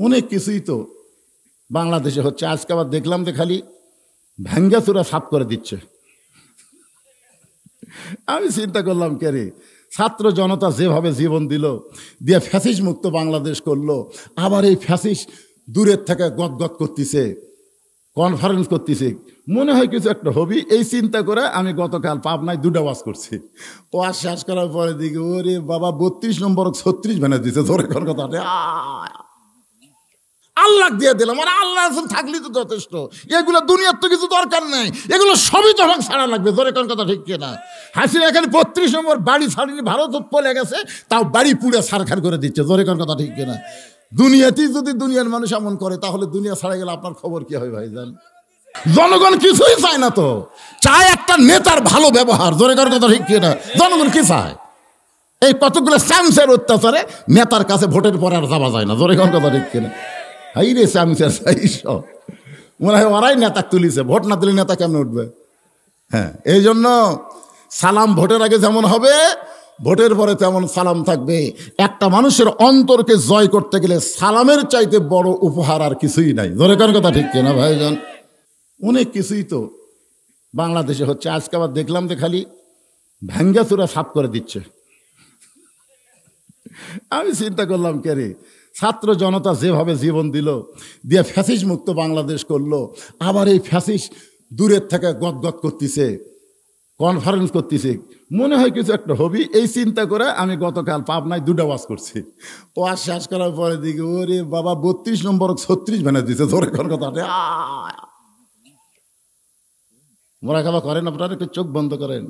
অনেক কিছুই তো বাংলাদেশে হচ্ছে। আজকে আবার দেখলাম যে খালি ভাঙ্গাচুরা সাফ করে দিচ্ছে। আমি চিন্তা করলাম, কে রে, ছাত্র জনতা যেভাবে জীবন দিল, দিয়ে ফ্যাসিস মুক্ত বাংলাদেশ করলো, আবার এই ফ্যাসিস দূরের থেকে গদগদ করতেছে, কনফারেন্স করতেছে, মনে হয় কিছু একটা হবি। এই চিন্তা করে আমি গতকাল পাবনায় 2টা ওয়াজ করছি। ওয়াজ শেষ করার পরে দিকে ওরে বাবা 32 নম্বর 36 ভেঙে দিছে। ধরে কোন কথা আল্লাহ দিয়ে দিলাম, আর আল্লাহ থাকলেই তো যথেষ্ট। এগুলো দুনিয়ার তো কিছু দরকার নেই, এগুলো সবই তো আমাকে ছাড়া লাগবে। ধরে কোন কথা ঠিক কিনা? হাসিনা এখানে 32 নম্বর বাড়ি ছাড়িনি, ভারত পলে গেছে, তাও বাড়ি পুড়ে সারখার করে দিচ্ছে। ধরে কোন কথা ঠিক কিনা? দুনিয়াতেই যদি দুনিয়ার মানুষ এমন করে, তাহলে দুনিয়া ছাড়া গেলে আপনার খবর কি হয় ভাইজান? জনগণ কিছুই চায় না, তো চায় একটা নেতার ভালো ব্যবহার। জোরে কর কথা ঠিক কিনা? জনগণ কি চায়? এই কতগুলো চামচের অত্যাচারে নেতার কাছে ভোটের পরে আর যাওয়া যায় না। জোরে কর কথা ঠিক কিনা? হাই রে চামচের সব মনে হয় ওরাই নেতা তুলিছে, ভোট না তুলে নেতা কেমন উঠবে? হ্যাঁ, এই জন্য সালাম ভোটের আগে যেমন হবে, ভোটের পরে তেমন সালাম থাকবে। একটা মানুষের অন্তরকে জয় করতে গেলে সালামের চাইতে বড় উপহার আর কিছুই নাই। জোরে কর কথা ঠিক কিনা ভাইজান? অনেক কিছুই তো বাংলাদেশে হচ্ছে। আজকে আবার দেখলাম যে খালি ভাঙ্গাচুরা সাফ করে দিচ্ছে। আমি চিন্তা করলাম, কে রে, ছাত্র জনতা যেভাবে জীবন দিল, দিয়ে ফ্যাসিস মুক্ত বাংলাদেশ করলো, আবার এই ফ্যাসিস দূরের থেকে গদগদ করতেছে, কনফারেন্স করতেছে, মনে হয় কিছু একটা হবি। এই চিন্তা করে আমি গতকাল পাবনায় 2টা ওয়াজ করছি। ওয়াজ শেষ করার পরে দিকে ওরে বাবা 32 নম্বর 36 ভেঙে দিছে। ধরে কোন কথা মোরাকাবা করেন আপনারা, একটু চোখ বন্ধ করেন,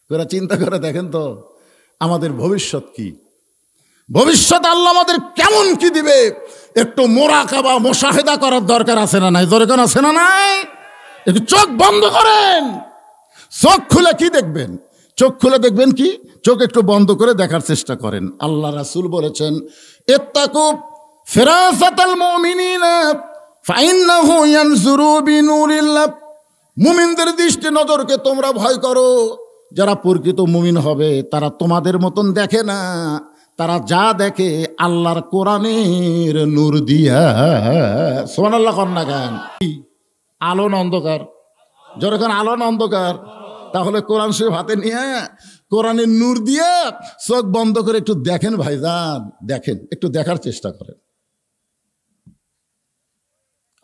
করে চিন্তা করে দেখেন তো আমাদের ভবিষ্যৎ কি। ভবিষ্যৎ আল্লাহ আমাদের কেমন কি দিবে, একটু মোরাকাবা মুশাহিদা করার দরকার আছে না নাই? জোরে কোন আছে না নাই? একটু চোখ বন্ধ করেন। চোখ খুলে কি দেখবেন? চোখ খুলে দেখবেন কি? চোখ একটু বন্ধ করে দেখার চেষ্টা করেন। আল্লাহ রাসূল বলেছেন, ইত্তাকু ফিরাসাতাল মুমিনিনা ফাইন্নাহু ইয়ানজুরু বিনুরিল্লাহ। মুমিনদের দৃষ্টি নজরকে তোমরা ভয় করো। যারা প্রকৃত মুমিন হবে তারা তোমাদের মতন দেখে না, তারা যা দেখে আল্লাহর কোরআনের নূর দিয়া। সুবহানাল্লাহ কর না গান। আলো না অন্ধকার? যখন আলো না অন্ধকার, তাহলে কোরআন শরীফ হাতে নিয়ে কোরআনের নূর দিয়ে চোখ বন্ধ করে একটু দেখেন ভাইজান, দেখেন, একটু দেখার চেষ্টা করেন।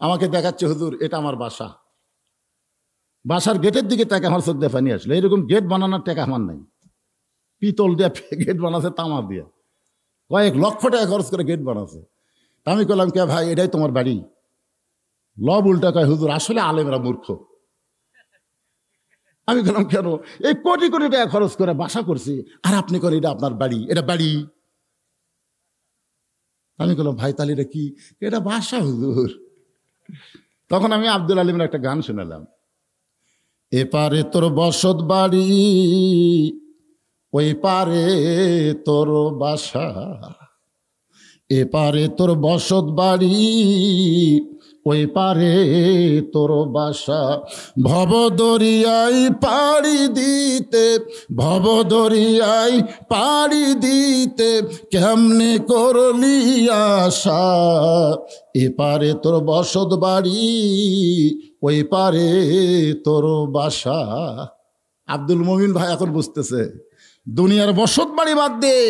আমাকে দেখাচ্ছে হুজুর এটা আমার বাসা, বাসার গেটের দিকে টাকা আমার চোখ দিয়ে পানি আসলো। এরকম গেট বানানোর টাকা আমার নাই, পিতল দিয়ে গেট বানাচ্ছে, তামা দিয়ে কয়েক লক্ষ টাকা খরচ করে গেট বানাচ্ছে। আমি বললাম, কে ভাই এটাই তোমার বাড়ি? লব উল্টা কয়, হুজুর আসলে আলেমরা মূর্খ। আমি বললাম, কেন? এই কোটি কোটি টাকা খরচ করে বাসা করছি, আর আপনি করেন এটা আপনার বাড়ি? এটা বাড়ি? আমি বললাম, ভাই তাহলে এটা কি? এটা বাসা হুজুর। তখন আমি আব্দুল আলিমের একটা গান শোনালাম, এপারে তোর বসত বাড়ি, ওই পারে তোর বাসা, এপারে তোর বসত বাড়ি, ওই পারে তোর বাসা। ভবদরিয়ায় পাড়ি দিতে, ভবদরিয়ায় পাড়ি দিতে কেমনে করলি আশা, এপারে তোর বসত বাড়ি, ওই পারে তোর বাসা। আব্দুল মুমিন ভাই এখন বুঝতেছে, দুনিয়ার বসত বাড়ি বাদ দিয়ে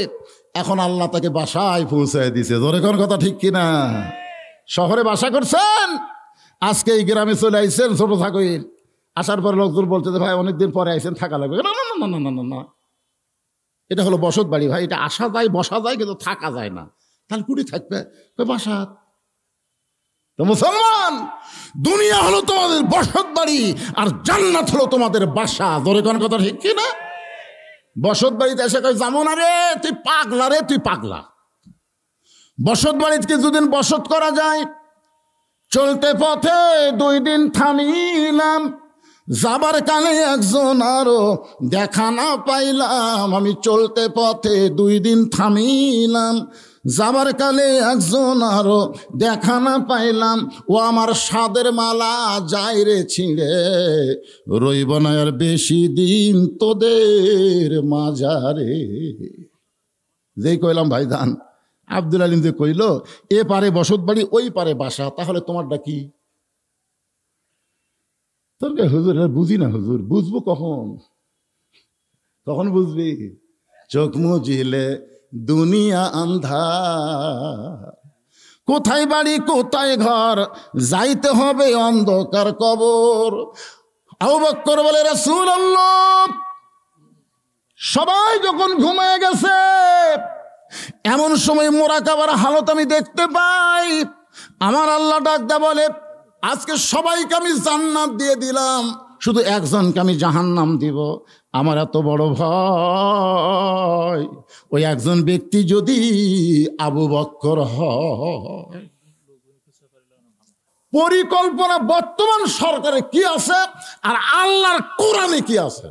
এখন আল্লাহ তাকে বাসায় পৌঁছায় দিছে। জোরে কোন কথা ঠিক কিনা? শহরে বাসা করছেন, আজকে এই গ্রামে চলে আইছেন ছোট থাকইর, আসার পরে লোকজন বলছে যে ভাই অনেকদিন পরে আইছেন, থাকা লাগবে। না না না না না না না, এটা হলো বসত বাড়ি ভাই, এটা আসা যায় বসা যায় কিন্তু থাকা যায় না। তাহলে কুড়ি থাকবে বাসাত। তো মুসলমান, দুনিয়া হলো তোমাদের বসত বাড়ি, আর জান্নাত হলো তোমাদের বাসা। জোরে কোন কথা ঠিক কিনা? বসত বাড়িতে এসে কয়, যেমন আরে তুই পাগলা রে, তুই পাগলা। বসত বাড়িতে দুদিন বসত করা যায়, চলতে পথে 2 দিন থামিলাম, যাবার কালে একজন আরো দেখা না পাইলাম। আমি চলতে পথে 2 দিন থামিলাম, যাবার কালে একজন আরো দেখা না পাইলাম। ও আমার সাদের মালা যায় রে ছিঁড়ে, রইব না আর বেশি দিন তোদের মাঝারে। যেই কইলাম ভাইজান আব্দুল আলিম যে কইল এ পারে বসত বাড়ি ওই পারে বাসা, তাহলে তোমারটা কি? তোর হুজুর বুঝি না হুজুর। বুঝবো কখন? কখন বুঝবি? চোখ মুজিলে দুনিয়া আন্ধার, কোথায় বাড়ি কোথায় ঘর, যাইতে হবে অন্ধকার কবর। আবু বকর বলে রাসূলুল্লাহ, সবাই যখন ঘুমিয়ে গেছে এমন সময় মুরাকাবার হালত আমি দেখতে পাই। আমার আল্লাহ ডাক দেয়া বলে, আজকে সবাইকে আমি জান্নাত দিয়ে দিলাম, শুধু একজনকে আমি জাহান্নাম দিব। আমার এত বড় ভয়, ওই একজন ব্যক্তি যদি আবু বকর হয়। পরিকল্পনা বর্তমান সরকারে কি আছে আর আল্লাহর কোরআনে কি আছে?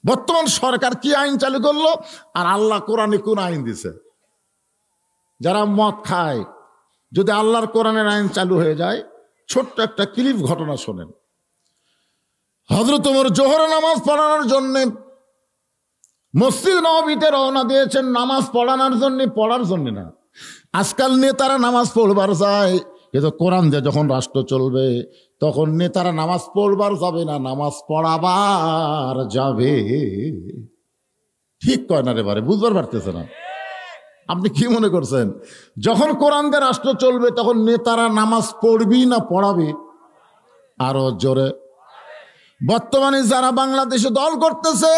বর্তমান সরকার কি আইন চালু করলো আর আল্লাহ কোরআনে কোন আইন দিছে? যারা মদ খায়, যদি আল্লাহর কোরআনের আইন চালু হয়ে যায়, ছোট্ট একটা ক্লিপ ঘটনা শোনেন। হযরত ওমর জোহর নামাজ পড়ানোর জন্য মসজিদ নববীতে রওনা দিয়েছেন, নামাজ পড়ানোর জন্য, পড়ার জন্য না। আজকাল নেতারা নামাজ পড়বার যায়, কিন্তু কোরআন দিয়ে যখন রাষ্ট্র চলবে তখন নেতারা নামাজ পড়বার যাবে না, নামাজ পড়াবার যাবে। ঠিক কয় না রে বারে, বুঝবার পারতেছে না? আপনি কি মনে করছেন যখন কোরআন দিয়ে রাষ্ট্র চলবে তখন নেতারা নামাজ পড়বি না পড়াবে? আরো জোরে। বর্তমানে যারা বাংলাদেশে দল করতেছে,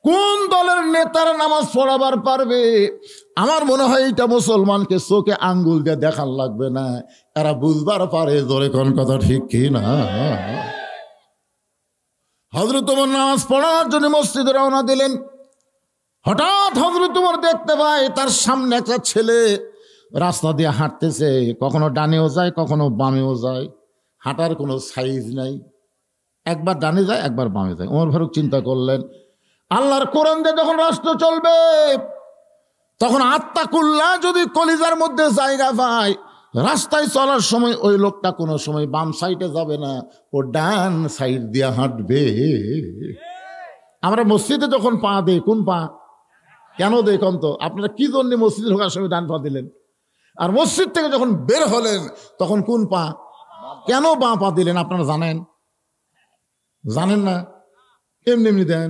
কোন দলের নেতারা নামাজ পড়াবার পারবে? আমার মনে হয় এটা মুসলমানকে চোখে আঙ্গুল দিয়ে দেখার লাগবে না, এরা বুঝবার পারে। জোরে কোন কথা ঠিক কি না? হযরত ওমর নামাজ পড়ার জন্য মসজিদে রওনা দিলেন। হঠাৎ হযরত ওমর দেখতে পায় তার সামনে একটা ছেলে রাস্তা দিয়ে হাঁটতেছে, কখনো ডানেও যায় কখনো বামেও যায়, হাঁটার কোনো সাইজ নাই, একবার ডানে যায় একবার বামে যায়। ওমর ফারুক চিন্তা করলেন, আল্লাহর কোরআন দিয়ে যখন রাষ্ট্র চলবে তখন আত্মাকুল্লাহ যদি কলিজার মধ্যে জায়গা পায়, রাস্তায় চলার সময় ওই লোকটা কোনো সময় বাম সাইডে যাবে না, ও ডান সাইড দিয়ে হাঁটবে। আমরা মসজিদে যখন পা দেই, কোন পা? কেন দেখুন তো, আপনারা কি জন্য মসজিদে ঢোকার সময় ডান পা দিলেন? আর মসজিদ থেকে যখন বের হলেন তখন কোন পা? কেন বাঁ পা দিলেন আপনারা জানেন? জানেন না? এমনি এমনি দেন।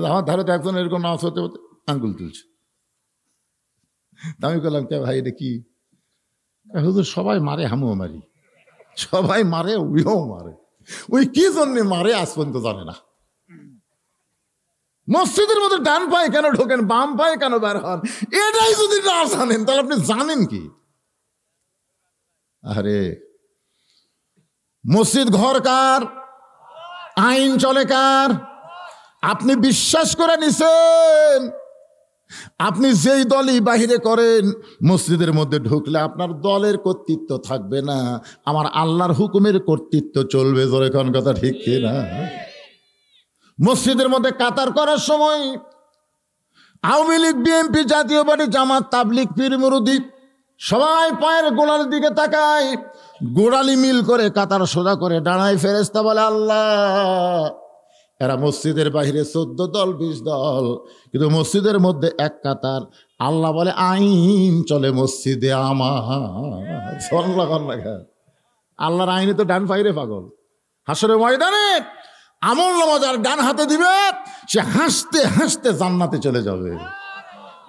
আমার ধারে তো একজন এরকম নামাজ হতে হতে আঙ্গুল তুলছে। আমি বললাম, কে ভাই এটা কি? হুজুর সবাই মারে, আমিও মারি। সবাই মারে, ওইও মারে। ওই কি জন্যে মারে আজ পর্যন্ত জানে না। মসজিদের মধ্যে ডান পায়ে কেন ঢোকেন, বাম পায়ে কেন বের হন, এটাই যদি না জানেন তাহলে আপনি জানেন কি? আরে মসজিদ ঘর কার? আইন চলে কার? আপনি বিশ্বাস করে নিছেন, আপনি যেই দলই বাহিরে করেন, মসজিদের মধ্যে ঢুকলে আপনার দলের কর্তৃত্ব থাকবে না, আমার আল্লাহর হুকুমের কর্তৃত্ব চলবে। জোরে কোন কথা ঠিক কি না? মসজিদের মধ্যে কাতার করার সময় আওয়ামী লীগ, বিএনপি, জাতীয় পার্টি, জামাত, তাবলিগ, পীর মুরিদ সবাই পায়ের গোড়ার দিকে তাকায়, গোড়ালি মিল করে কাতার সোজা করে দাঁড়ায়। ফেরেশতা বলে, আল্লাহ, এরা মসজিদের বাহিরে 14 দল 20 দল, কিন্তু মসজিদের মধ্যে এক কাতার। আল্লাহ বলে, আইন চলে মসজিদে আমার। আল্লাহর আইনে তো ডান পাইরে পাগল। হাসরের ময়দানে আমল নামা যার ডান হাতে দিবে সে হাসতে হাসতে জান্নাতে চলে যাবে,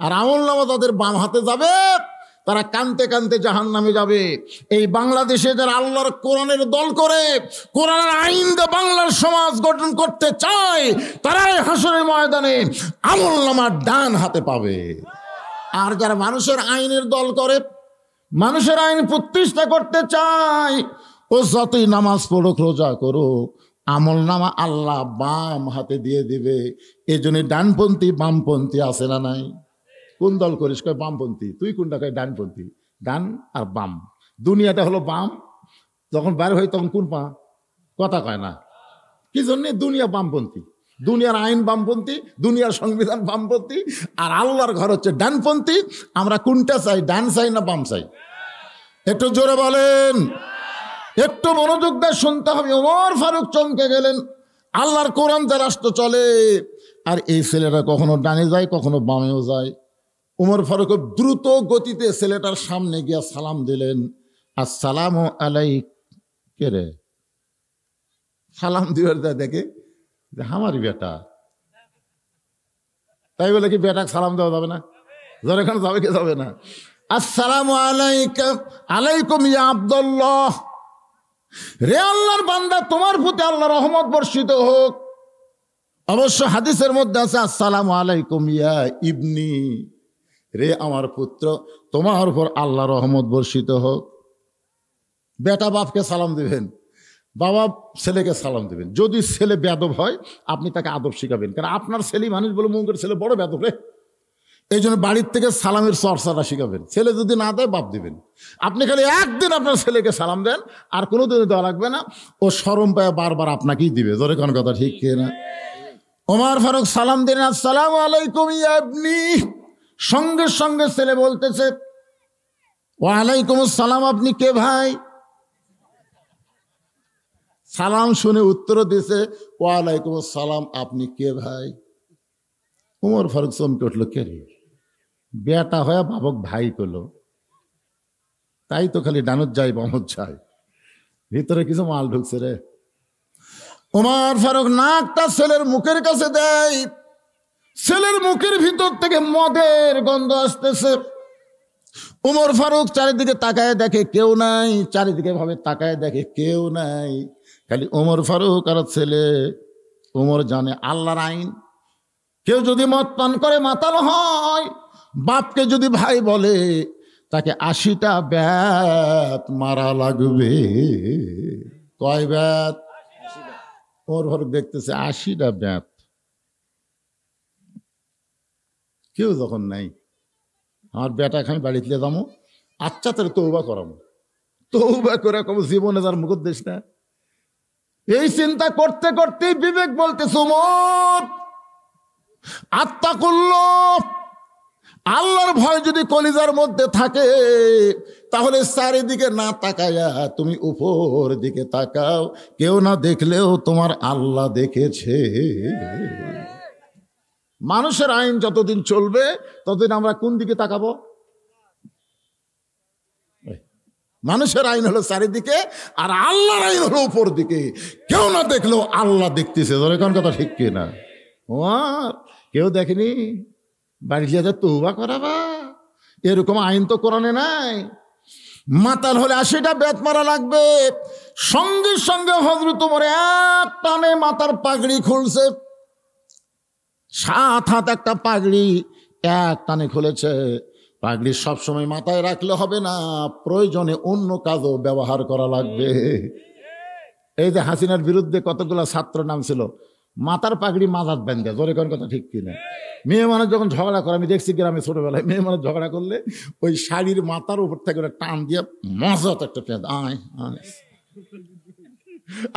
আর আমল নামা যাদের বাম হাতে যাবে তারা কানতে কানতে জাহান্নামে যাবে। এই বাংলাদেশে যারা আল্লাহর কোরআনের দল করে, কোরআনের আইন দিয়ে বাংলার সমাজ গঠন করতে চায়, তারাই হাসরের ময়দানে আমল নামার ডান হাতে পাবে। আর যারা মানুষের আইনের দল করে, মানুষের আইন প্রতিষ্ঠা করতে চায়, ও যতই নামাজ পড়ুক, রোজা করুক, আমল নামা আল্লাহ বাম হাতে দিয়ে দিবে। এই জন্য ডানপন্থী বামপন্থী আছে না নাই? কোন দল করিস? কয় বামপন্থী। তুই কোনটা? কয় ডানপন্থী। ডান আর বাম, দুনিয়াটা হলো বাম। যখন বাইরে হয় তখন কোন পা? কথা কয় না। কি জন্যে? দুনিয়া বামপন্থী, দুনিয়ার আইন বামপন্থী, দুনিয়ার সংবিধান বামপন্থী, আর আল্লাহর ঘর হচ্ছে ডানপন্থী। আমরা কোনটা চাই? ডান চাই না বাম চাই? একটু জোরে বলেন, একটু মনোযোগ দিয়ে শুনতে হবে। ওমর ফারুক চমকে গেলেন। আল্লাহর কোরআন যা রাষ্ট্র চলে, আর এই ছেলেরা কখনো ডানে যায় কখনো বামেও যায়। উমর ফারুক দ্রুত গতিতে ছেলেটার সামনে গিয়া সালাম দিলেন, আসসালামু আলাইক। কে রে? সালাম দিবার দেখে যে আমারই বেটা, তাই বলে কি বেটাকে সালাম দেওয়া যাবে না? যারা এখানে যাবে কে যাবে না? আসসালামু আলাইকুম, আলাইকুম ইয়া আব্দুল্লাহ। রে আল্লাহর বান্দা, তোমার প্রতি আল্লাহর রহমত বর্ষিত হোক। অবশ্য হাদিসের মধ্যে আছে আসসালামু আলাইকুম ইয়া ইবনি, রে আমার পুত্র, তোমার উপর আল্লাহর রহমত বর্ষিত হোক। বেটা বাপকে সালাম দিবেন, বাবা ছেলেকে সালাম দিবেন। যদি ছেলে বেয়াদব হয় আপনি তাকে আদব শিখাবেন, কারণ আপনার ছেলে মানুষ বলে মুখের ছেলে বড় বেয়াদব রে, এই জন্য বাড়ির থেকে সালামের চর্চাটা শিখাবেন। ছেলে যদি না দেয় বাপ দিবেন। আপনি খালি একদিন আপনার ছেলেকে সালাম দেন, আর কোনোদিন দেওয়া লাগবে না, ও শরম পায় বারবার আপনাকেই দিবে। ধরে কোন কথা ঠিক কিনা? ওমর ফারুক সালাম দিলেন, আসসালামু আলাইকুম ইয়া ইবনি। সঙ্গে সঙ্গে ছেলে বলতেছে, ওয়ালাইকুম আসসালাম, আপনি কে ভাই? সালাম শুনে উত্তর দিছে, ওয়ালাইকুম আসসালাম, আপনি কে ভাই? ওমর ফারুক চমকে উঠল, কে রে? বেটা হয়ে বাবক ভাই পেল, তাই তো খালি ডানত যায় বামত যায়, ভিতরে কিছু মাল ঢুকছে রে। ওমর ফারুক নাকটা ছেলের মুখের কাছে দেয়, ছেলের মুখের ভিতর থেকে মদের গন্ধ আসতেছে। ওমর ফারুক চারিদিকে তাকায় দেখে কেউ নাই, চারিদিকে ভাবে তাকায় দেখে কেউ নাই, খালি ওমর ফারুক আর ছেলে। ওমর জানে আল্লাহর আইন, কেউ যদি মদ পান করে মাতাল হয়, বাপকে যদি ভাই বলে, তাকে 80টা বেত মারা লাগবে। কয় বেত? ওমর ফারুক দেখতেছে 80টা বেত। কেউ যখন নাই, আমার বেটা খানি বাড়িতে যাবো, আচ্ছা তাহলে তৌবা করাবো, তৌবা করে কব জীবনে যার মুখ দিস না। এই চিন্তা করতে করতেই বিবেক বলতেছে, ওমর আত্তাকুল্লাহ, আল্লাহর ভয় যদি কলিজার মধ্যে থাকে, তাহলে চারিদিকে না তাকায়া তুমি উপর দিকে তাকাও, কেউ না দেখলেও তোমার আল্লাহ দেখেছে। মানুষের আইন যতদিন চলবে ততদিন আমরা কোন দিকে তাকাবো? মানুষের আইন হলো চারিদিকে, আর আল্লাহর আইন হলো উপর দিকে। কেউ না দেখলেও আল্লাহ দেখতেছে। ধরে কোন কথা ঠিক কিনা? ও কেউ দেখেনি, বাড়ি যা তওবা করাবা, এরকম আইন তো কোরআনে নাই। মাতাল হলে 80টা বেত মারা লাগবে। সঙ্গে সঙ্গে হযরত ওমর এক টানে মাথার পাগড়ি খুলছে। 7 হাত একটা পাগড়ি এক টানে খুলেছে। পাগড়ি সবসময় মাথায় রাখলে হবে না, প্রয়োজনে অন্য কাজও ব্যবহার করা লাগবে। এই যে হাসিনার বিরুদ্ধে কতগুলো ছাত্র নাম ছিল, মাথার পাগড়ি মাথার বেঁধে। জোরে কোন কথা ঠিক কিনা? মেয়ে মানুষ যখন ঝগড়া করে, আমি দেখছি গ্রামে ছোটবেলায়, মেয়ে মানুষ ঝগড়া করলে ওই শাড়ির মাথার উপর থেকে টান দিয়ে মজাত একটা পেঁধ আয় আয়।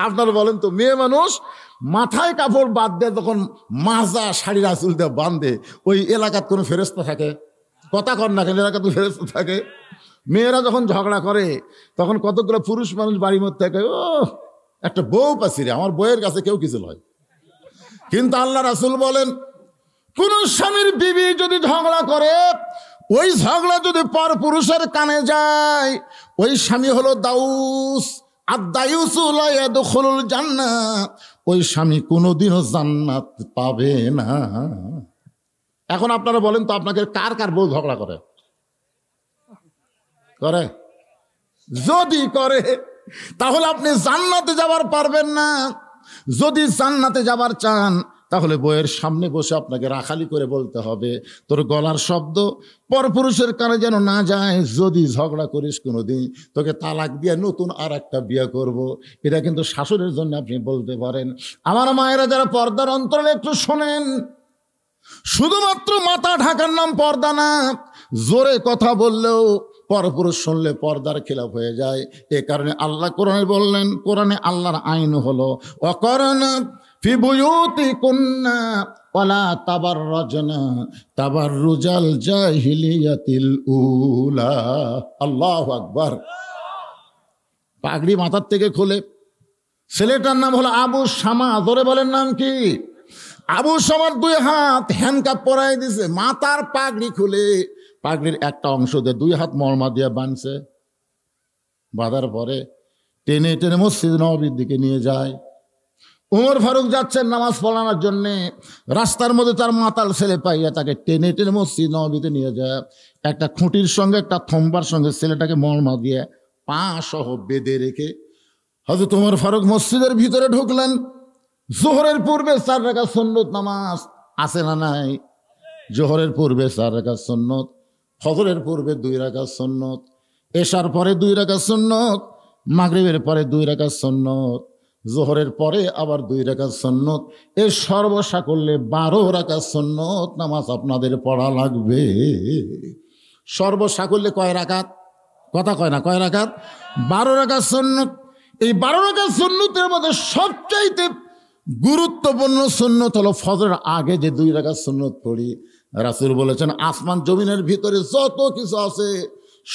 আপনারা বলেন তো, মেয়ে মানুষ মাথায় কাপড় বাদ দিয়ে তখন মাজা শাড়ির আঁচল দিয়ে বাঁধে, ওই এলাকার কোনো ফেরেশতা থাকে? কথা কর না কেন, এলাকার তো ফেরেশতা থাকে। মেয়েরা যখন ঝগড়া করে তখন কতগুলো পুরুষ মানুষ বাড়ির মধ্যে থাকে, ও একটা বউ পাচ্ছি রে, আমার বউয়ের কাছে কেউ কিছু নয়। কিন্তু আল্লাহ রাসূল বলেন, কোন স্বামীর বিবি যদি ঝগড়া করে, ওই ঝগড়া যদি পর পুরুষের কানে যায়, ওই স্বামী হলো দাউস। আর দায়ুসু লা ইয়াদখুলুল জান্নাহ, ওই স্বামী কোনোদিনও জান্নাত পাবে না। এখন আপনারা বলেন তো, আপনাকে কার কার বউ ঝগড়া করে? করে? যদি করে তাহলে আপনি জান্নাতে যাবার পারবেন না। যদি জান্নাতে যাবার চান, তাহলে বইয়ের সামনে বসে আপনাকে রাখালি করে বলতে হবে, তোর গলার শব্দ পরপুরুষের কানে যেন না যায়। যদি ঝগড়া করিস কোনোদিন, তোকে তালাক দিয়ে নতুন আর একটা বিয়ে করব। এটা কিন্তু শাশুড়ির জন্য আপনি বলতে পারেন। আমার মায়েরা যারা পর্দার অন্তরালে, একটু শোনেন, শুধুমাত্র মাথা ঢাকার নাম পর্দা না। জোরে কথা বললেও পরপুরুষ শুনলে পর্দার খিলাফ হয়ে যায়। এ কারণে আল্লাহ কোরআনে বললেন, কোরআনে আল্লাহর আইন হলো ওয়াকারনা ফি বুয়ুতিকুন্না ওয়ালা তাবাররাজনা তাবাররুজাল জাহিলিয়াতিল উলা। আল্লাহু আকবার। পাগড়ি মাথার থেকে খুলে, ছেলেটার নাম হলো আবু শামা। ধরে বলেন নাম কি? আবু সামার 2 হাত হ্যান্ডকাপ পরাই দিছে, মাথার পাগড়ি খুলে পাগড়ির একটা অংশ দিয়ে 2 হাত মরমা দিয়ে বাঁধছে। বাঁধার পরে টেনে টেনে মসজিদ নববীর দিকে নিয়ে যায়। উমর ফারুক যাচ্ছেন নামাজ পড়ানোর জন্যে, রাস্তার মধ্যে তার মাতাল ছেলে পাইয়া তাকে টেনে টেনে মসজিদ নববীতে নিয়ে যায়। একটা খুঁটির সঙ্গে একটা থম্বার সঙ্গে ছেলেটাকে মরমা দিয়ে পা সহ বেঁধে রেখে হযরত উমর ফারুক মসজিদের ভিতরে ঢুকলেন। জোহরের পূর্বে 4 রাকাত সুন্নত নামাজ আছে না নাই? জোহরের পূর্বে 4 রাকাত সুন্নত, ফজরের পূর্বে 2 রাকাত সুন্নত, এশার পরে 2 রাকাত সুন্নত, মাগরিবের পরে 2 রাকাত সুন্নত, জোহরের পরে আবার 2 রাকাত সুন্নত। এর সর্বসাকল্যে 12 রাকাত সুন্নত নামাজ আপনাদের পড়া লাগবে। সর্বসাকল্যে কয় রাকাত? কথা কয় না, কয় রাকাত? 12 রাকাত সুন্নত। এই 12 রাকাত সুন্নতের মধ্যে সবচাইতে গুরুত্বপূর্ণ সুন্নত হলো ফজরের আগে যে 2 রাকাত সুন্নত পড়ি। রাসূল বলেছেন আসমান জমিনের ভিতরে যত কিছু আছে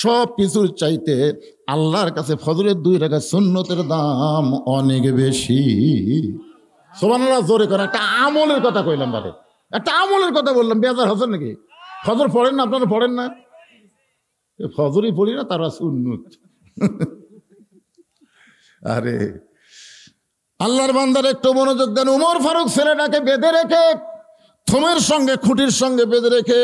সব কিছুর চাইতে আল্লাহর কাছে ফজরের 2 রাকাত সুন্নতের দাম অনেক বেশি। সুবহানাল্লাহ, জোরে করে একটা আমলের কথা কইলাম, বারে একটা আমলের কথা বললাম। বেজার হচ্ছেন নাকি? ফজর পড়েন না? আপনারা পড়েন না? ফজরই পড়ি না, তারা সুন্নত। আরে আল্লাহর বান্দার একটু মনোযোগ দেন। উমর ফারুক ছেলেটাকে বেঁধে রেখে, থমের সঙ্গে খুঁটির সঙ্গে বেঁধে রেখে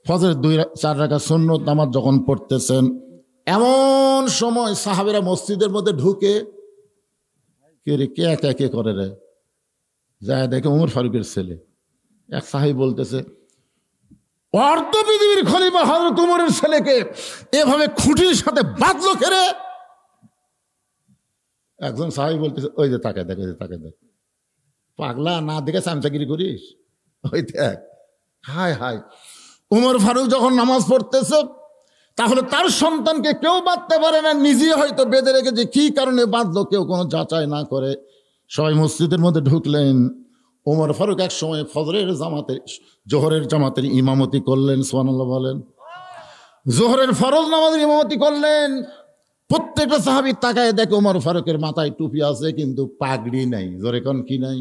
ফজরের 4 রাকাত সুন্নত নামাজ যখন পড়তেছেন, এমন সময় সাহাবীরা মসজিদের মধ্যে ঢুকে কে রে, কে একা কে করে রে, যায় দেখে উমর ফারুকের ছেলে। এক সাহাবী বলতেছে, অর্ধ পৃথিবীর খলিফা হযরত উমরের ছেলেকে এভাবে খুঁটির সাথে বাঁধলো খেরে। একজন সাহাবী বলতেছে, ওই যে তাকে দেখ, ওই যে তাকে দেখ, পাগলা না দেখে চামচাগিরি করিস, ওই দেখ। হায় হায়, উমর ফারুক যখন নামাজ পড়তেছে তাহলে তার সন্তানকে কেউ বাঁধতে পারে না, নিজে হয়তো বেঁধে রেখেছে, কি কারণে বাঁধলো কেউ কোনো যাচাই না করে। সবাই মসজিদের মধ্যে ঢুকলেন। উমর ফারুক এক সময় ফজরের জামাতের, জোহরের জামাতের ইমামতি করলেন। সুবহানাল্লাহ বলেন। জোহরের ফরজ নামাজের ইমামতি করলেন। প্রত্যেকটা সাহাবী তাকায় দেখে উমর ফারুকের মাথায় টুপি আছে কিন্তু পাগড়ি নাই। জোরে কোন কি নাই?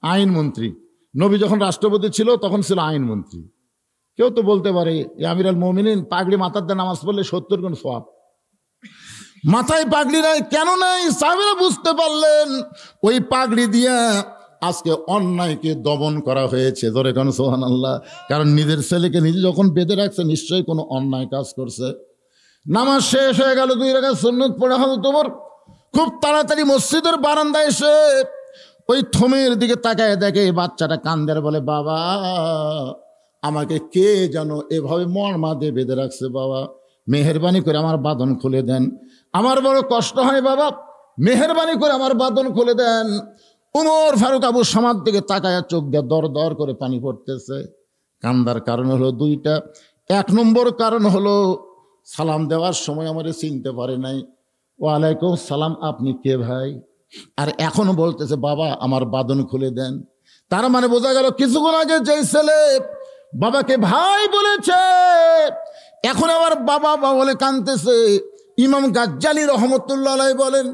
আইনমন্ত্রী। নবী যখন রাষ্ট্রপতি ছিল তখন ছিল আইনমন্ত্রী। কেউ তো বলতে পারে আমিরুল মুমিনিন পাগড়ি মাথার দিয়ে নামাজ পড়লে 70 গুণ সওয়াব। মাথায় পাগড়ি নাই, কেন নাই? সাহাবীরা বুঝতে পারলেন ওই পাগড়ি দিয়া আজকে অন্যায়কে দমন করা হয়েছে। জোরে কোন সুবহানাল্লাহ। কারণ নিজের ছেলেকে নিজে যখন বেঁধে রাখছে নিশ্চয়ই কোনো অন্যায় কাজ করছে। নামাজ শেষ হয়ে গেল, 2 রাকাত সুন্নত পড়া হলো। তোমার খুব তাড়াতাড়ি মসজিদের বারান্দায় এসে ওই থমের দিকে তাকায় দেখে বাচ্চাটা কান্দের, বলে বাবা আমাকে কে যেন এভাবে মরমা দিয়ে বেঁধে রাখছে, বাবা মেহেরবানি করে আমার বাঁধন খুলে দেন, আমার বড় কষ্ট হয় বাবা, মেহেরবানি করে আমার বাঁধন খুলে দেন। উমর ফারুক আবু সামাদ দিকে তাকায় চোখ দিয়ে দর দর করে পানি পড়তেছে। কান্দার কারণ হলো 2টা। 1 নম্বর কারণ হলো সালাম দেওয়ার সময় আমারে চিনতে পারে নাই। ওয়ালাইকুম সালাম, আপনি কে ভাই? আর এখনো বলতেছে বাবা আমার বাঁধন খুলে দেন। তার মানে বোঝা গেল কিছুক্ষণ আগে যে ছেলে বাবাকে ভাই বলেছে এখন আবার বাবা বাবা বলে কাঁদতেছে। ইমাম গাজ্জালি রহমতুল্লাহ আলাইহি বলেন,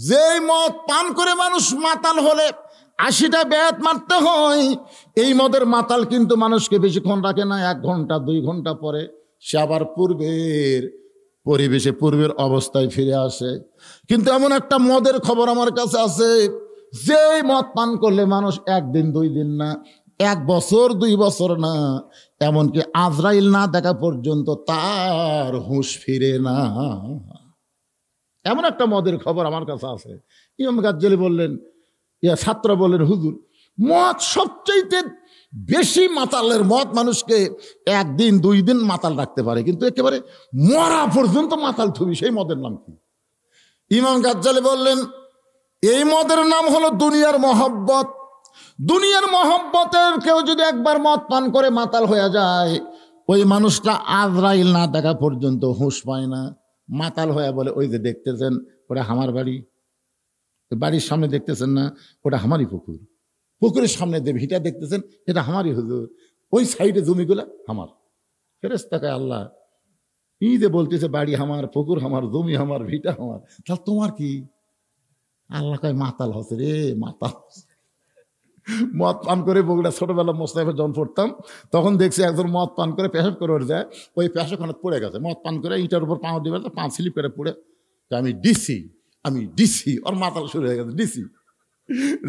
যেই মদ পান করে মানুষ মাতাল হলে 80টা বেয়াত মারতে হয়, এই মদের মাতাল কিন্তু মানুষকে বেশিক্ষণ রাখে না, 1 ঘন্টা 2 ঘন্টা পরে সে আবার পূর্বের পরিবেশে পূর্বের অবস্থায় ফিরে আসে। কিন্তু এমন একটা মদের খবর আমার কাছে আছে, যেই মদ পান করলে মানুষ 1 দিন 2 দিন না, 1 বছর 2 বছর না, এমনকি আজরাইল না দেখা পর্যন্ত তার হুঁশ ফিরে না। এমন একটা মদের খবর আমার কাছে আছে। ইমাম গাজ্জালি বললেন, ছাত্র বললেন, হুজুর মদ সবচাইতে বেশি মাতালের মদ মানুষকে 1 দিন 2 দিন মাতাল রাখতে পারে, কিন্তু একেবারে মরা পর্যন্ত মাতাল থুবি, সেই মদের নাম কি? ইমাম গাজ্জালি বললেন, এই মদের নাম হলো দুনিয়ার মহব্বত। দুনিয়ার মহব্বতের কেউ যদি একবার মদ পান করে মাতাল হয়ে যায়, ওই মানুষটা আজরাইল না দেখা পর্যন্ত হুঁশ পায় না। মাতাল হয়ে বলে, ওই যে দেখতেছেন ওটা আমার বাড়ি, বাড়ির সামনে দেখতেছেন না ওটা আমারই পুকুর, পুকুরের সামনে যে ভিটা দেখতেছেন এটা আমারই হুজুর, ওই সাইডে জমিগুলা আমার। ফেরেশতাকে আল্লাহ এই যে বলতেছে বাড়ি আমার, পুকুর আমার, জমি আমার, ভিটা আমার, তাহলে তোমার কি? আল্লাহ কয় মাতাল হচ্ছে রে, মাতাল। মদ পান করে বগুড়া ছোটবেলা মোস্তাফে যখন পড়তাম তখন দেখছি একজন মদ পান করে পেশাব করে ওর যায়, ওই পেশাবখানা পড়ে গেছে, মদ পান করে ইটার উপর পাও দিবে, পা স্লিপ করে পড়ে, আমি ডিসি, ওর মাতাল শুরু হয়ে গেছে, ডিসি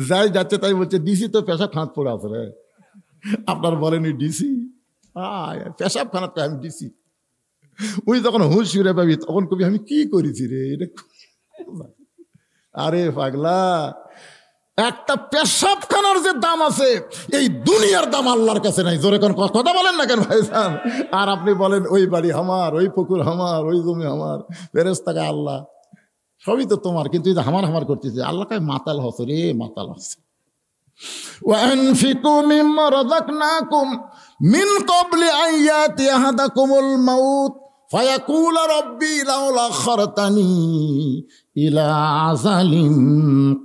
যাই যাচ্ছে তাই বলছে ডিসি তো পেশাব খানাত পড়ে আছে রে, আপনার বলেনি ডিসি, পেশাব খানাত আমি ডিসি। ওই যখন হুঁশ ফিরে পাবি তখন কবি আমি কি করেছি রে এটা। আরে পাগলা, একটা পেশাবখানার যে দাম আছে এই দুনিয়ার দাম আল্লাহর কাছে নাই। জোরে কোন কথা বলেন না কেন ভাইজান? আর আপনি বলেন ওই বাড়ি আমার, ওই পুকুর আমার, ওই জমি আমার, ফেরেশতাকে আল্লাহ, সবই তো তোমার, কিন্তু এই যে হামার করতেছে আল্লাহ কায় মাতাল হচ্ছে রে, মাতাল হচ্ছে। وأنفقوا مما رزقناكم من قبل أن يأتي أحدكم الموت فيقول ربي لولا أخرتني إلى أجل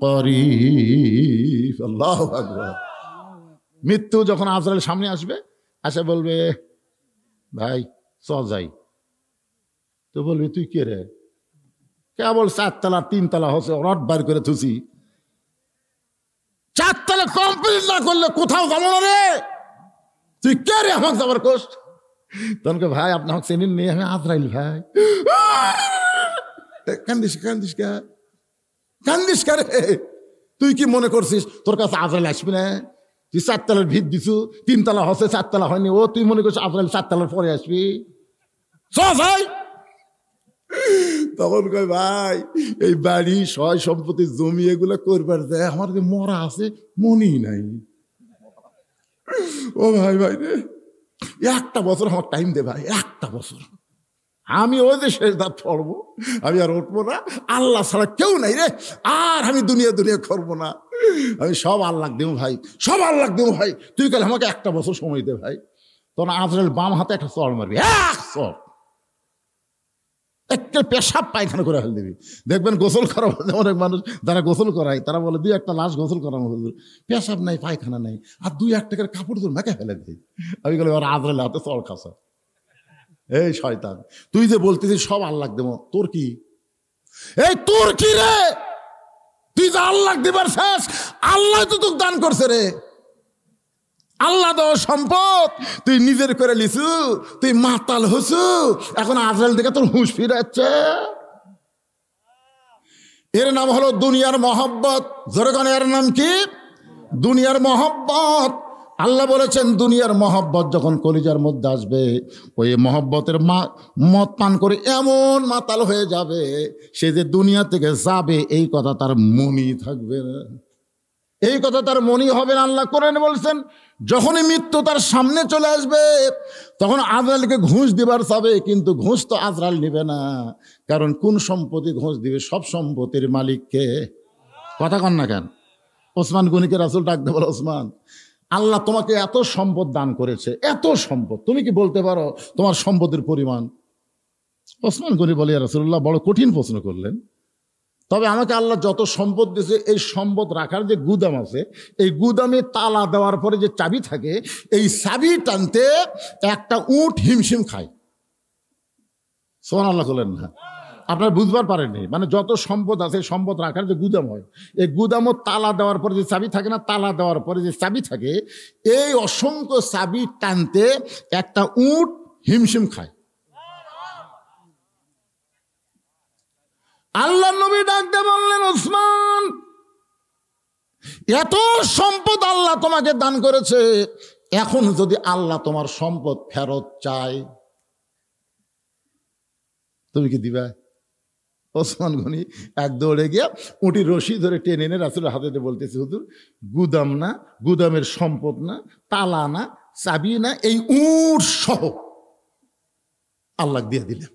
قريب। আল্লাহু আকবার। মৃত্যু যখন আজরাইল সামনে আসবে, আসে বলবে ভাই চল যাই, তো বলবে তুই কে রে? কেবল 4 তলা 3 তলা হচ্ছে রড বার করে থুসি, 4 তলা কমপ্লিট না করলে কোথাও যাবো না রে, তুই কে রে আমাকে যাবার কোষ? তখন ভাই আপনাকে চেনেন নেই, আমি আজরাইল ভাই। কান্দিস কে রে? তুই কি মনে করছিস তোর কাছে আজরাইল আসবি না? তুই 4 তলার ভিত দিছু, 3 তলা হচ্ছে 4 তলা হয়নি, ও তুই মনে করছিস আজরাইল 4 তলার পরে আসবি? ভাই তখন কয় ভাই এই বাড়ি সয় সম্পত্তি জমি এগুলা করবার যায়, আমার যে মরা আছে মনেই নাই। ও ভাই রে 1টা বছর আমার টাইম দে ভাই, 1টা বছর, আমি ওই যে শেষ দাঁত পড়বো, আমি আর উঠবো না, আল্লাহ ছাড়া কেউ নাই রে, আর আমি দুনিয়া করবো না, আমি সব আল্লাহ দেবো ভাই, সব আল্লাহ দেবো ভাই, তুই কাল আমাকে 1টা বছর সময় দে ভাই। তখন আজরাইল বাম হাতে একটা চড় মারবি, এক চড়, একটা পেশাব পায়খানা করে ফেল দিবি। দেখবেন গোসল করা, অনেক মানুষ যারা গোসল করায় তারা বলে 2-1টা লাশ গোসল করানো, পেশাব নাই পায়খানা নাই, আর 2-1 টাকার কাপড় তোর মেকে ফেলে দিই। আমি বলি ওর আজরাইল হাতে চড় খাসা। এই শয়তান, তুই যে বলতেছিস সব আল্লাহ দেব, তোর কি? এই তোর কি রে? তুই যে আল্লাহ দিবার শেষ, আল্লাহ তো তোকে দান করছে রে, আল্লাহ দেওয়া সম্পদ তুই নিজের করে লিছু, তুই মাতাল হসু, এখন আজরাইল থেকে তোর হুঁশ ফিরে যাচ্ছে। এর নাম হলো দুনিয়ার মহব্বত। জোরে কোন, এর নাম কি? দুনিয়ার মহব্বত। আল্লাহ বলেছেন দুনিয়ার মহব্বত যখন কলিজার মধ্যে আসবে, ওই মহব্বতের মদ পান করে এমন মাতাল হয়ে যাবে, সে যে দুনিয়া থেকে যাবে এই কথা তার মনেই থাকবে না, এই কথা তার মনেই হবে না। আল্লাহ কোরআনে বলছেন যখনই মৃত্যু তার সামনে চলে আসবে তখন আজরাইলকে ঘুষ দিবার চাবে, কিন্তু ঘুষ তো আজরাইল নেবে না, কারণ কোন সম্পত্তি ঘুষ দিবে? সব সম্পত্তির মালিককে। কথা কন না কেন? ওসমান গনিকে রাসূল ডাকতে বলে, ওসমান আল্লাহ তোমাকে এত সম্পদ দান করেছে, এত সম্পদ, তুমি কি বলতে পারো তোমার সম্পদের পরিমাণ? ওসমান গনি বলে, ইয়া রাসূলুল্লাহ বড় কঠিন প্রশ্ন করলেন, তবে আমাকে আল্লাহ যত সম্পদ দিয়েছে এই সম্পদ রাখার যে গুদাম আছে, এই গুদামে তালা দেওয়ার পরে যে চাবি থাকে, এই চাবি টানতে একটা উট হিমশিম খায়। সুবহানাল্লাহ বলেন না? আপনারা বুঝবার পারেননি, মানে যত সম্পদ আছে সম্পদ রাখার যে গুদাম হয়, এই গুদামও তালা দেওয়ার পরে যে চাবি থাকে না, তালা দেওয়ার পরে যে চাবি থাকে, এই অসংখ্য চাবি টানতে একটা উট হিমশিম খায়। আল্লাহ নবী ডাকতে বললেন, ওসমান এত সম্পদ আল্লাহ তোমাকে দান করেছে, এখন যদি আল্লাহ তোমার সম্পদ ফেরত চায় তুমি কি দিবা? ওসমান গনি এক দৌড়ে গিয়া উটি রশি ধরে টেনে এনে রাসূলের হাতে বলতেছে, হুজুর গুদাম না, গুদামের সম্পদ না, তালা না, চাবি না, এই উট সহ আল্লাহ দিয়ে দিলেন।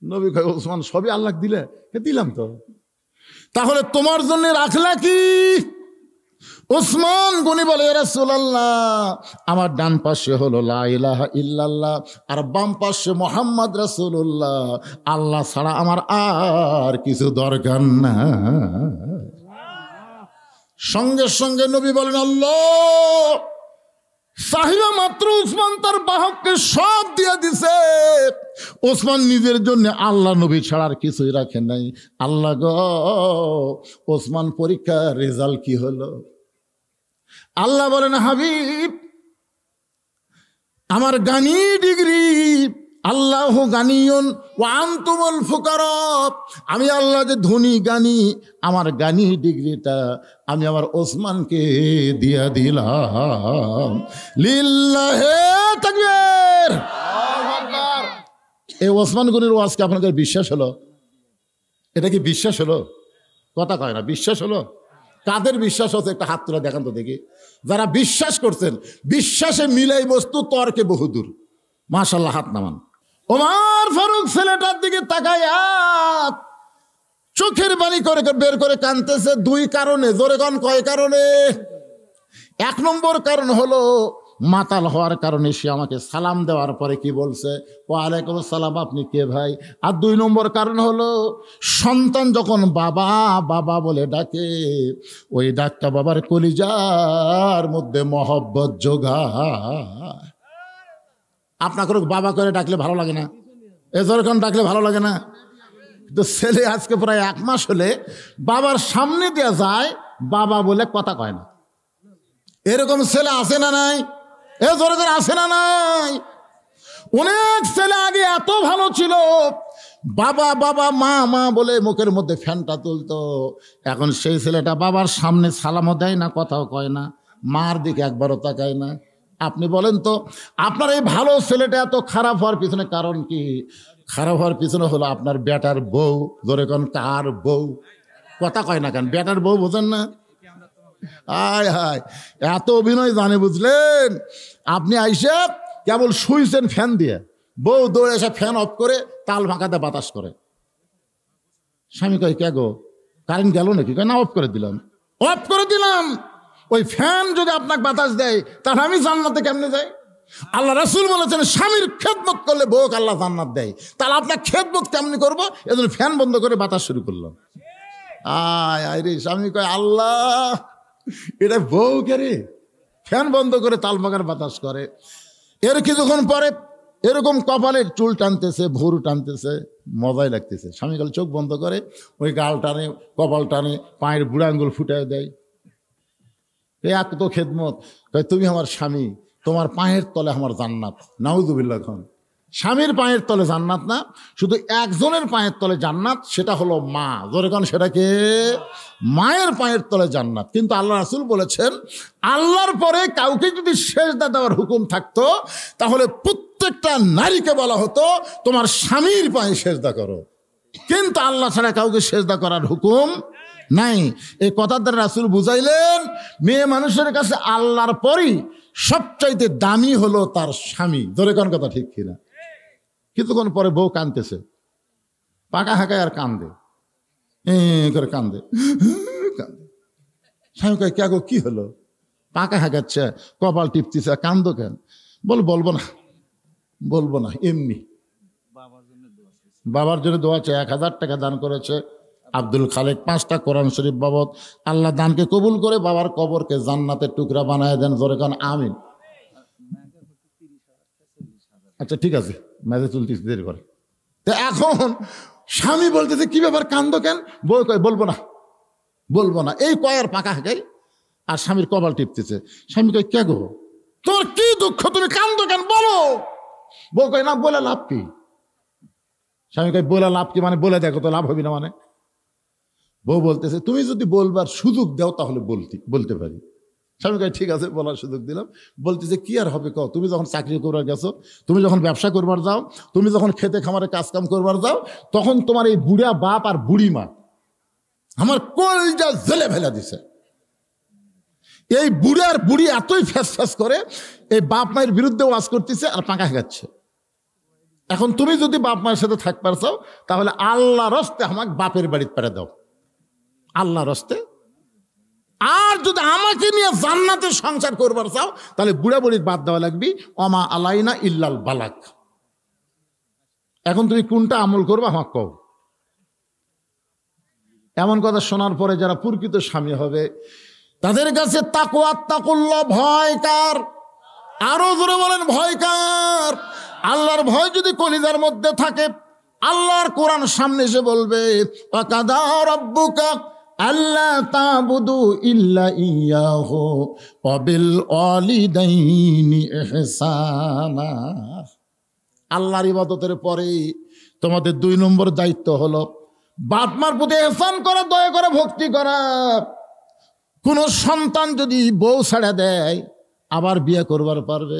নবী কয়, ওসমান সবই আল্লাহ দিলে? দিলাম তো, তাহলে তোমার জন্য রাখলা কি? ওসমান গনি বলে, ইয়া রাসূলুল্লাহ আমার ডান পাশে হলো লা ইলাহা ইল্লাল্লাহ, আর বাম পাশে মুহাম্মদ রাসূলুল্লাহ, আল্লাহ ছাড়া আমার আর কিছু দরকার না। সঙ্গে সঙ্গে নবী বলেন, আল্লাহ চাহিদা মাত্র উসমান তার বাহককে সব দিয়ে দিছে। ওসমান নিজের জন্য আল্লাহ নবী ছাড়ার কিছুই রাখেন নাই। আল্লাহ গো, ওসমান পরীক্ষার রেজাল্ট কি হলো? আল্লাহ বলেন, হাবিব আমার গানি ডিগ্রি, আল্লাহ গানিয়ুন ওয়া আনতুমুল ফুকারা, আমি আল্লাহ যে ধনী গানি, আমার গানি ডিগ্রিটা আমি আমার ওসমানকে দিয়া দিলাম। লিল্লাহে তাকবীর। এই ওসমান গনির ওয়াজকে আপনাদের বিশ্বাস হলো? এটা কি বিশ্বাস হলো? কথা কয় না, বিশ্বাস হলো? কাদের বিশ্বাস হচ্ছে একটা হাত তুলে দেখান তো দেখি। যারা বিশ্বাস করছেন, বিশ্বাসে মিলাই বস্তু, তর্কে বহুদূর। মাশাআল্লাহ, হাত নামান। ওমর ফারুক ছেলেটার দিকে তাকায়া চোখের বাণী করে বের করে কাঁদতেছে। দুই কারণে। জোরে কোন কয় কারণে? এক নম্বর কারণ হলো মাতাল হওয়ার কারণে সে আমাকে সালাম দেওয়ার পরে কি বলছে, ওয়ালাইকুম আসসালাম, আপনি কে ভাই? আর দুই নম্বর কারণ হলো সন্তান যখন বাবা বাবা বলে ডাকে, ওই ডাকটা বাবার কলিজার মধ্যে মহব্বত যোগায়। আপনাকে বাবা করে ডাকলে ভালো লাগে না? এজরকম ডাকলে ভালো লাগে না? তো ছেলে আজকে প্রায় 1 মাস হলে বাবার সামনে দেওয়া যায়, বাবা বলে কথা কয় না। এরকম ছেলে আছে না নাই? এজরকম আছে না নাই? অনেক ছেলে আগে এত ভালো ছিল, বাবা বাবা মা মা বলে মুখের মধ্যে ফ্যানটা তুলতো। এখন সেই ছেলেটা বাবার সামনে সালামও দেয় না, কথাও কয় না, মার দিকে একবারও তাকায় না। আপনি বলেন তো, আপনার এই ভালো ছেলেটা এত খারাপ হওয়ার পিছনে কারণ কি? খারাপ হওয়ার পিছনে হলো আপনার বেটার বউ। ধরে কোন কার বউ? কথা কয় না কেন? বেটার বউ বোঝেন না? হায় হায়, এত অভিনয় জানে, বুঝলেন? আপনি আইসা কেবল শুইছেন ফ্যান দিয়ে, বউ দৌড়ে এসে ফ্যান অফ করে তাল ভাঙাতে বাতাস করে। স্বামী কয়, কে গো, কারেন্ট গেল নাকি? না, অফ করে দিলাম। অফ করে দিলাম। ওই ফ্যান যদি আপনাকে বাতাস দেয়, তাহলে আমি জান্নাতে কেমনে যাই? আল্লাহ রাসূল বলেছেন, স্বামীর খেদমত করলে বউকে আল্লাহ জান্নাত দেয়। তাহলে আপনার খেদমত কেমনি করবো? এজন্য ফ্যান বন্ধ করে বাতাস শুরু করলাম। আয় আয় রে, স্বামী কয়, আল্লাহ, এটা বউ কে রে? ফ্যান বন্ধ করে তাল বাগার বাতাস করে। এর কিছুক্ষণ পরে এরকম কপালের চুল টানতেছে, ভুরু টানতেছে, মজাই লাগতেছে। স্বামী কাল চোখ বন্ধ করে ওই গাল টানে, কপাল টানে, পায়ের বুড়া আঙ্গুল ফুটায় দেয়। এত তো খেদমত। তুমি আমার স্বামী, তোমার পায়ের তলে আমার জান্নাত। নাউযুবিল্লাহ। খান স্বামীর পায়ের তলে জান্নাত না, শুধু একজনের পায়ের তলে জান্নাত, সেটা হলো মা। জোরে কোন, সেটাকে? মায়ের পায়ের তলে জান্নাত। কিন্তু আল্লাহ রাসূল বলেছেন, আল্লাহর পরে কাউকে যদি সেজদা দেওয়ার হুকুম থাকতো, তাহলে প্রত্যেকটা নারীকে বলা হতো তোমার স্বামীর পায়ে সেজদা করো। কিন্তু আল্লাহ ছাড়া কাউকে সেজদা করার হুকুম নাই। এই কথার দ্বারা রাসূল বুঝাইলেন, মেয়ে মানুষের কাছে আল্লাহর পরই সবচাইতে দামি হলো তার স্বামী। ধরে কোন কথা ঠিক কিনা? কিছুক্ষণ পরে বউ কাঁদতেছে, পাকা হাঁকায় আর কান্দে, করে কান্দে কান্দে। স্বামী কয়, কে গো, কি হলো? পাকা হাঁকাচ্ছে, কপাল টিপতেছে, কান্দো কেন? বলবো না, বলবো না, এমনি। বাবার জন্য দোয়া চাই। 1000 টাকা দান করেছে আব্দুল খালেক, 5টা কোরআন শরীফ বাবদ। আল্লাহ দানকে কবুল করে বাবার কবরকে জান্নাতের টুকরা বানায় দেন। জোরে কান আমিন। আচ্ছা ঠিক আছে, মেজে চলতেছে, দেরি করে। তো এখন স্বামী বলতেছে, কি ব্যাপার, কান্দো কেন? বউ কয়, বলবো না, বলবো না। এই কয়ের পাকা হাঁকাই আর স্বামীর কপাল টিপতেছে। স্বামী কয়, কে গো, তোর কি দুঃখ, তুমি কান্দো কেন, বলো। বউ কয়, না, বলে লাভ কি? স্বামী কয়, বলে লাভ কি মানে? বলে দেখো তো, লাভ হবি না মানে? বউ বলতেছে, তুমি যদি বলবার সুযোগ দাও তাহলে বলতে পারি। স্বামী কয়, ঠিক আছে, বলার সুযোগ দিলাম। বলতেছে, কি আর হবে কও, তুমি যখন চাকরি করবার গেছো, তুমি যখন ব্যবসা করবার যাও, তুমি যখন খেতে খামারে কাজকাম করবার যাও, তখন তোমার এই বুড়া বাপ আর বুড়ি মা আমার কলজা জেলে ফেলে দিছে। এই বুড়ার বুড়ি এতই ফ্যাস ফ্যাস করে, এই বাপ মায়ের বিরুদ্ধে ওয়াজ করতেছে আর পাকা খাচ্ছে। এখন তুমি যদি বাপ মায়ের সাথে থাকবার চাও, তাহলে আল্লাহ রস্তে আমাকে বাপের বাড়িতে পেরে দাও, আল্লাহ রস্তে। আর যদি আমাকে নিয়ে জান্নাতে সংসার করবার চাও, তাহলে বুড়া বুড়ির বাদ দেওয়া লাগবে। অমা আলাইনা ইল্লাল বালাক। এখন তুমি কোনটা আমল করবে আমাকে কও। এমন কথা শোনার পরে যারা প্রকৃত স্বামী হবে, তাদের কাছে তাকওয়া, তাকুল্লাহ, ভয় কার? আরো জোরে বলেন, ভয় কার? আল্লাহর ভয় যদি কলিজার মধ্যে থাকে, আল্লাহর কোরআন সামনে এসে বলবে ওয়াকাদা রাব্বুকা আল্লা তা'বুদু ইল্লা ইয়াহু ওয়া বিল ওয়ালিদাইনি ইহসানা। আল্লাহর ইবাদতের পরে তোমাদের 2 নম্বর দায়িত্ব হলো বাপ মার প্রতি ইহসান করা, দয়া করা, ভক্তি করা। কোন সন্তান যদি বউ ছেড়ে দেয় আবার বিয়ে করবার পারবে,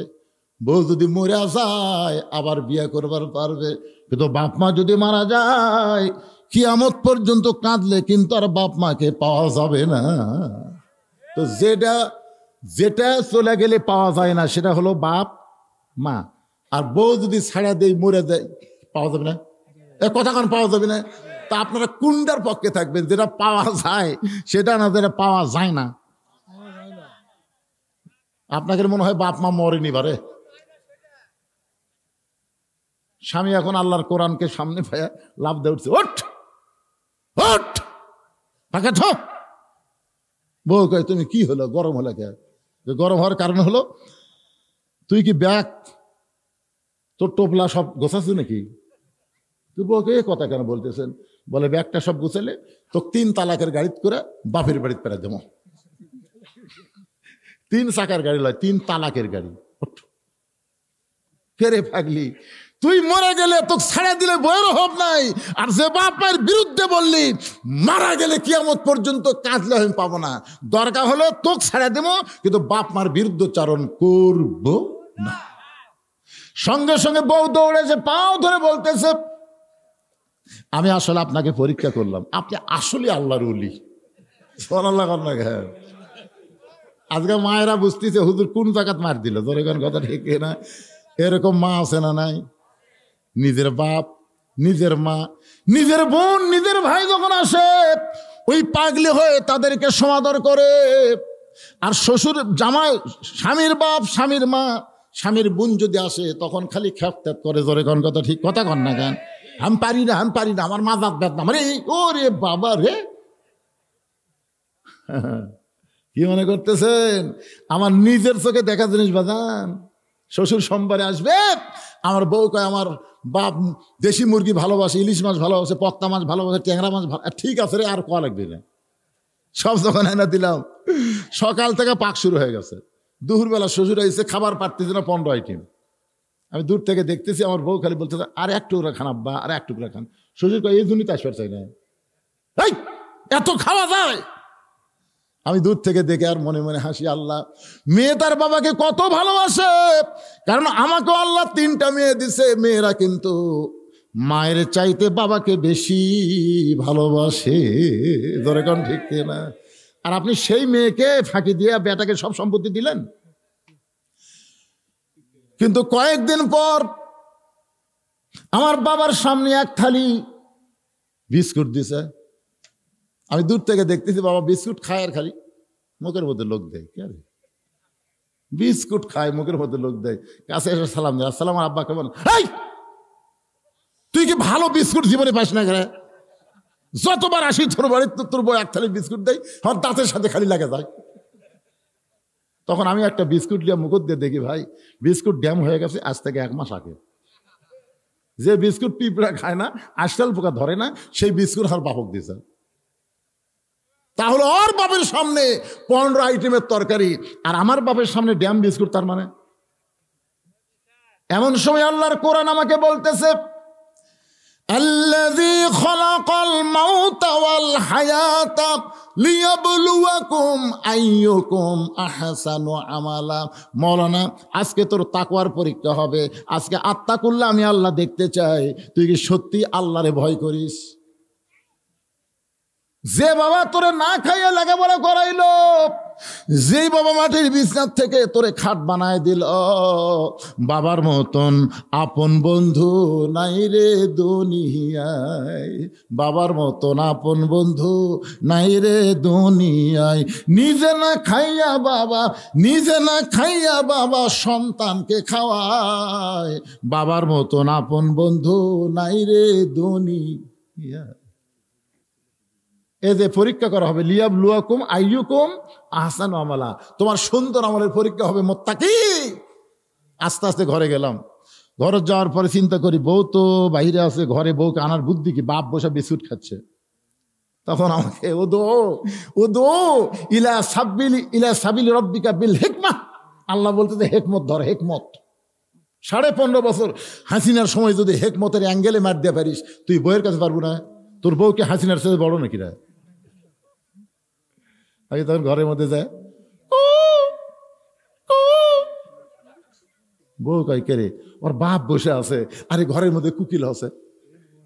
বউ যদি মরে যায় আবার বিয়ে করবার পারবে, কিন্তু বাপ মা যদি মারা যায় কিয়ামত পর্যন্ত কাঁদলে কিন্তু আর বাপ মাকে পাওয়া যাবে না। তো যেটা চলে গেলে পাওয়া যায় না সেটা হলো বাপ মা। আর বউ যদি ছাড়া দেয় মরে যায় পাওয়া যাবে না, কথা কান পাওয়া যাবে না। তা আপনারা কোনটার পক্ষে থাকবেন, যেটা পাওয়া যায় সেটা না যেটা পাওয়া যায় না? আপনাদের মনে হয় বাপ মা মরেনি বারে। স্বামী এখন আল্লাহর কোরআনকে সামনে পায়া লাভ দিয়ে উঠছে, ওঠ ওঠ ফাঁকা ছ। বউ কয় তুমি কি হলো, গরম হলো কে? গরম হওয়ার কারণ হলো তুই কি ব্যাগ তোর টোপলা সব গোছাচ্ছ নাকি? তুই বউকে এ কথা কেন বলতেছেন? বলে ব্যাগটা সব গুছালে তো 3 তালাকের গাড়ি করে বাপের বাড়িতে পেরে দেবো। 3 চাকার গাড়ি লয়, 3 তালাকের গাড়ি। ফেরে ফাগলি, তুই মরে গেলে তোকে ছেড়ে দিলে বইয়ের অভাব নাই, আর যে বাপের বিরুদ্ধে বললি মারা গেলে কিয়ামত পর্যন্ত কাঁদলে আমি পাবো না। দরকার হলো তোকে ছেড়ে দেবো, কিন্তু বাপ মার বিরুদ্ধচারণ করব না। সঙ্গে সঙ্গে বউ দৌড়েছে, পাও ধরে বলতেছে আমি আসলে আপনাকে পরীক্ষা করলাম, আপনি আসলে আল্লাহর ওলি। আজকে মায়েরা বুঝতেছে হুজুর কোন জায়গাত মার দিল, তোর এখন কথা ঠিক না? এরকম মা আছে না নাই? নিজের বাপ, নিজের মা, নিজের বোন, নিজের ভাই যখন আসে ওই পাগলি হয়ে তাদেরকে সমাদর করে। আর শ্বশুর জামাই, স্বামীর বাপ, স্বামীর মা, স্বামীর বোন যদি আসে তখন খালি খ্যাপ করে, জোরে কোন কথা ঠিক কথা কন না কেন? আমি পারি না, আমি পারি না, আমার মাজাত বেদনা, মানে ও রে বাবা রে। কি মনে করতেছেন আমার নিজের চোখে দেখা জিনিস বাজান? শ্বশুর সোমবারে আসবে, আমার বউ কয় আমার বাপ দেশি মুরগি ভালোবাসে, ইলিশ মাছ ভালোবাসে, পত্তা মাছ ভালোবাসে, ট্যাংরা মাছ ঠিক আছে রে, আর কোয়া লাগবে না, সব যখন এনে দিলাম। সকাল থেকে পাক শুরু হয়ে গেছে, দুপুরবেলা শ্বশুর এসে খাবার পারতেছে না, 15 আইটেম। আমি দূর থেকে দেখতেছি, আমার বউ খালি বলতেছে আর এক টুকরা খান আব্বা, আর এক টুকরা খান। শ্বশুর কয় এই জন্যই তো আসবার চাই না, এই এত খাওয়া যায়। আমি দূর থেকে দেখে আর মনে মনে হাসি, আল্লাহ মেয়ে তার বাবাকে কত ভালোবাসে। কারণ আমাকে আল্লাহ 3টা মেয়ে দিছে, মেয়েরা কিন্তু মায়ের চাইতে বাবাকে বেশি ভালোবাসে, ধরে কোন ঠিক না? আর আপনি সেই মেয়েকে ফাঁকি দিয়ে বেটাকে সব সম্পত্তি দিলেন। কিন্তু কয়েকদিন পর আমার বাবার সামনে এক থালি বিস্কুট দিছে। আমি দূর থেকে দেখতেছি বাবা বিস্কুট খায় আর খালি মুখের মধ্যে লোক দেয়। কে রে বিস্কুট খায় মুখের মধ্যে লোক দেয়, কাছে এসে সালাম দেয়, আসসালাম আব্বা কেমন? এই তুই কি ভালো বিস্কুট জীবনে পাস না? করে যতবার আসি তোর বাড়ি তোর বউ এক থালি বিস্কুট দেয়, আমার দাঁতের সাথে খালি লাগে যায়। তখন আমি একটা বিস্কুট নিয়ে মুখর দিয়ে দেখি ভাই বিস্কুট ড্যাম হয়ে গেছে আজ থেকে 1 মাস আগে। যে বিস্কুট পিঁপড়া খায় না, আশটাল পোকা ধরে না, সেই বিস্কুট আর বাপক দিয়েছে। তাহলে ওর বাপের সামনে 15 আইটেমের তরকারি, আর আমার বাপের সামনে ড্যাম বিস্কুট। তার মানে এমন সময় আল্লাহর কোরআন আমাকে বলতেছে আল্লাযী খালাকাল মাউতা ওয়াল হায়াতা লিয়াবলুয়াকুম আইয়ুকুম আহসানু আমালা। মওলানা আজকে তোর তাকওয়ার পরীক্ষা হবে, আজকে আত্তাকুল্লাহ আমি আল্লাহ দেখতে চাই তুই কি সত্যি আল্লাহরে ভয় করিস। যে বাবা তোরে না খাইয়ে লেখাপড়া করাইলো, যেই বাবা মাটির বিছনার থেকে তোরে খাট বানায় দিল, বাবার মতন আপন বন্ধু নাই রে দুনিয়ায়, বাবার মতন আপন বন্ধু নাই রে দুনিয়ায়। নিজে না খাইয়া বাবা, নিজে না খাইয়া বাবা সন্তানকে খাওয়ায়, বাবার মতন আপন বন্ধু নাই রে দুনিয়ায়। এই যে পরীক্ষা করা হবে লিয়াবলুয়াকুম আইয়ুকুম আহসানু আমালা, তোমার সুন্দর আমলের পরীক্ষা হবে মুত্তাকি। আস্তে আস্তে ঘরে গেলাম, ঘরে যাওয়ার পরে চিন্তা করি বউ তো বাইরে আছে, ঘরে বউকে আনার বুদ্ধি কি? বাপ বসে বিস্কুট খাচ্ছে। তখন আমাকে ও দো ইলা সাবিলি রব্বিকা বিল হিকমাহ, আল্লাহ বলতে হেকমত ধর, হেকমত। 15.5 বছর হাসিনার সময় যদি হেকমতের অ্যাঙ্গেলে মার দিয়ে পারিস, তুই বউয়ের কাছে পারবো না? তোর বউকে হাসিনার সাথে বড় নাকি রা? আগে তখন ঘরের মধ্যে যায়, বউ কয় কে রে? ওর বাপ বসে আছে। আরে ঘরের মধ্যে কুকিল আছে,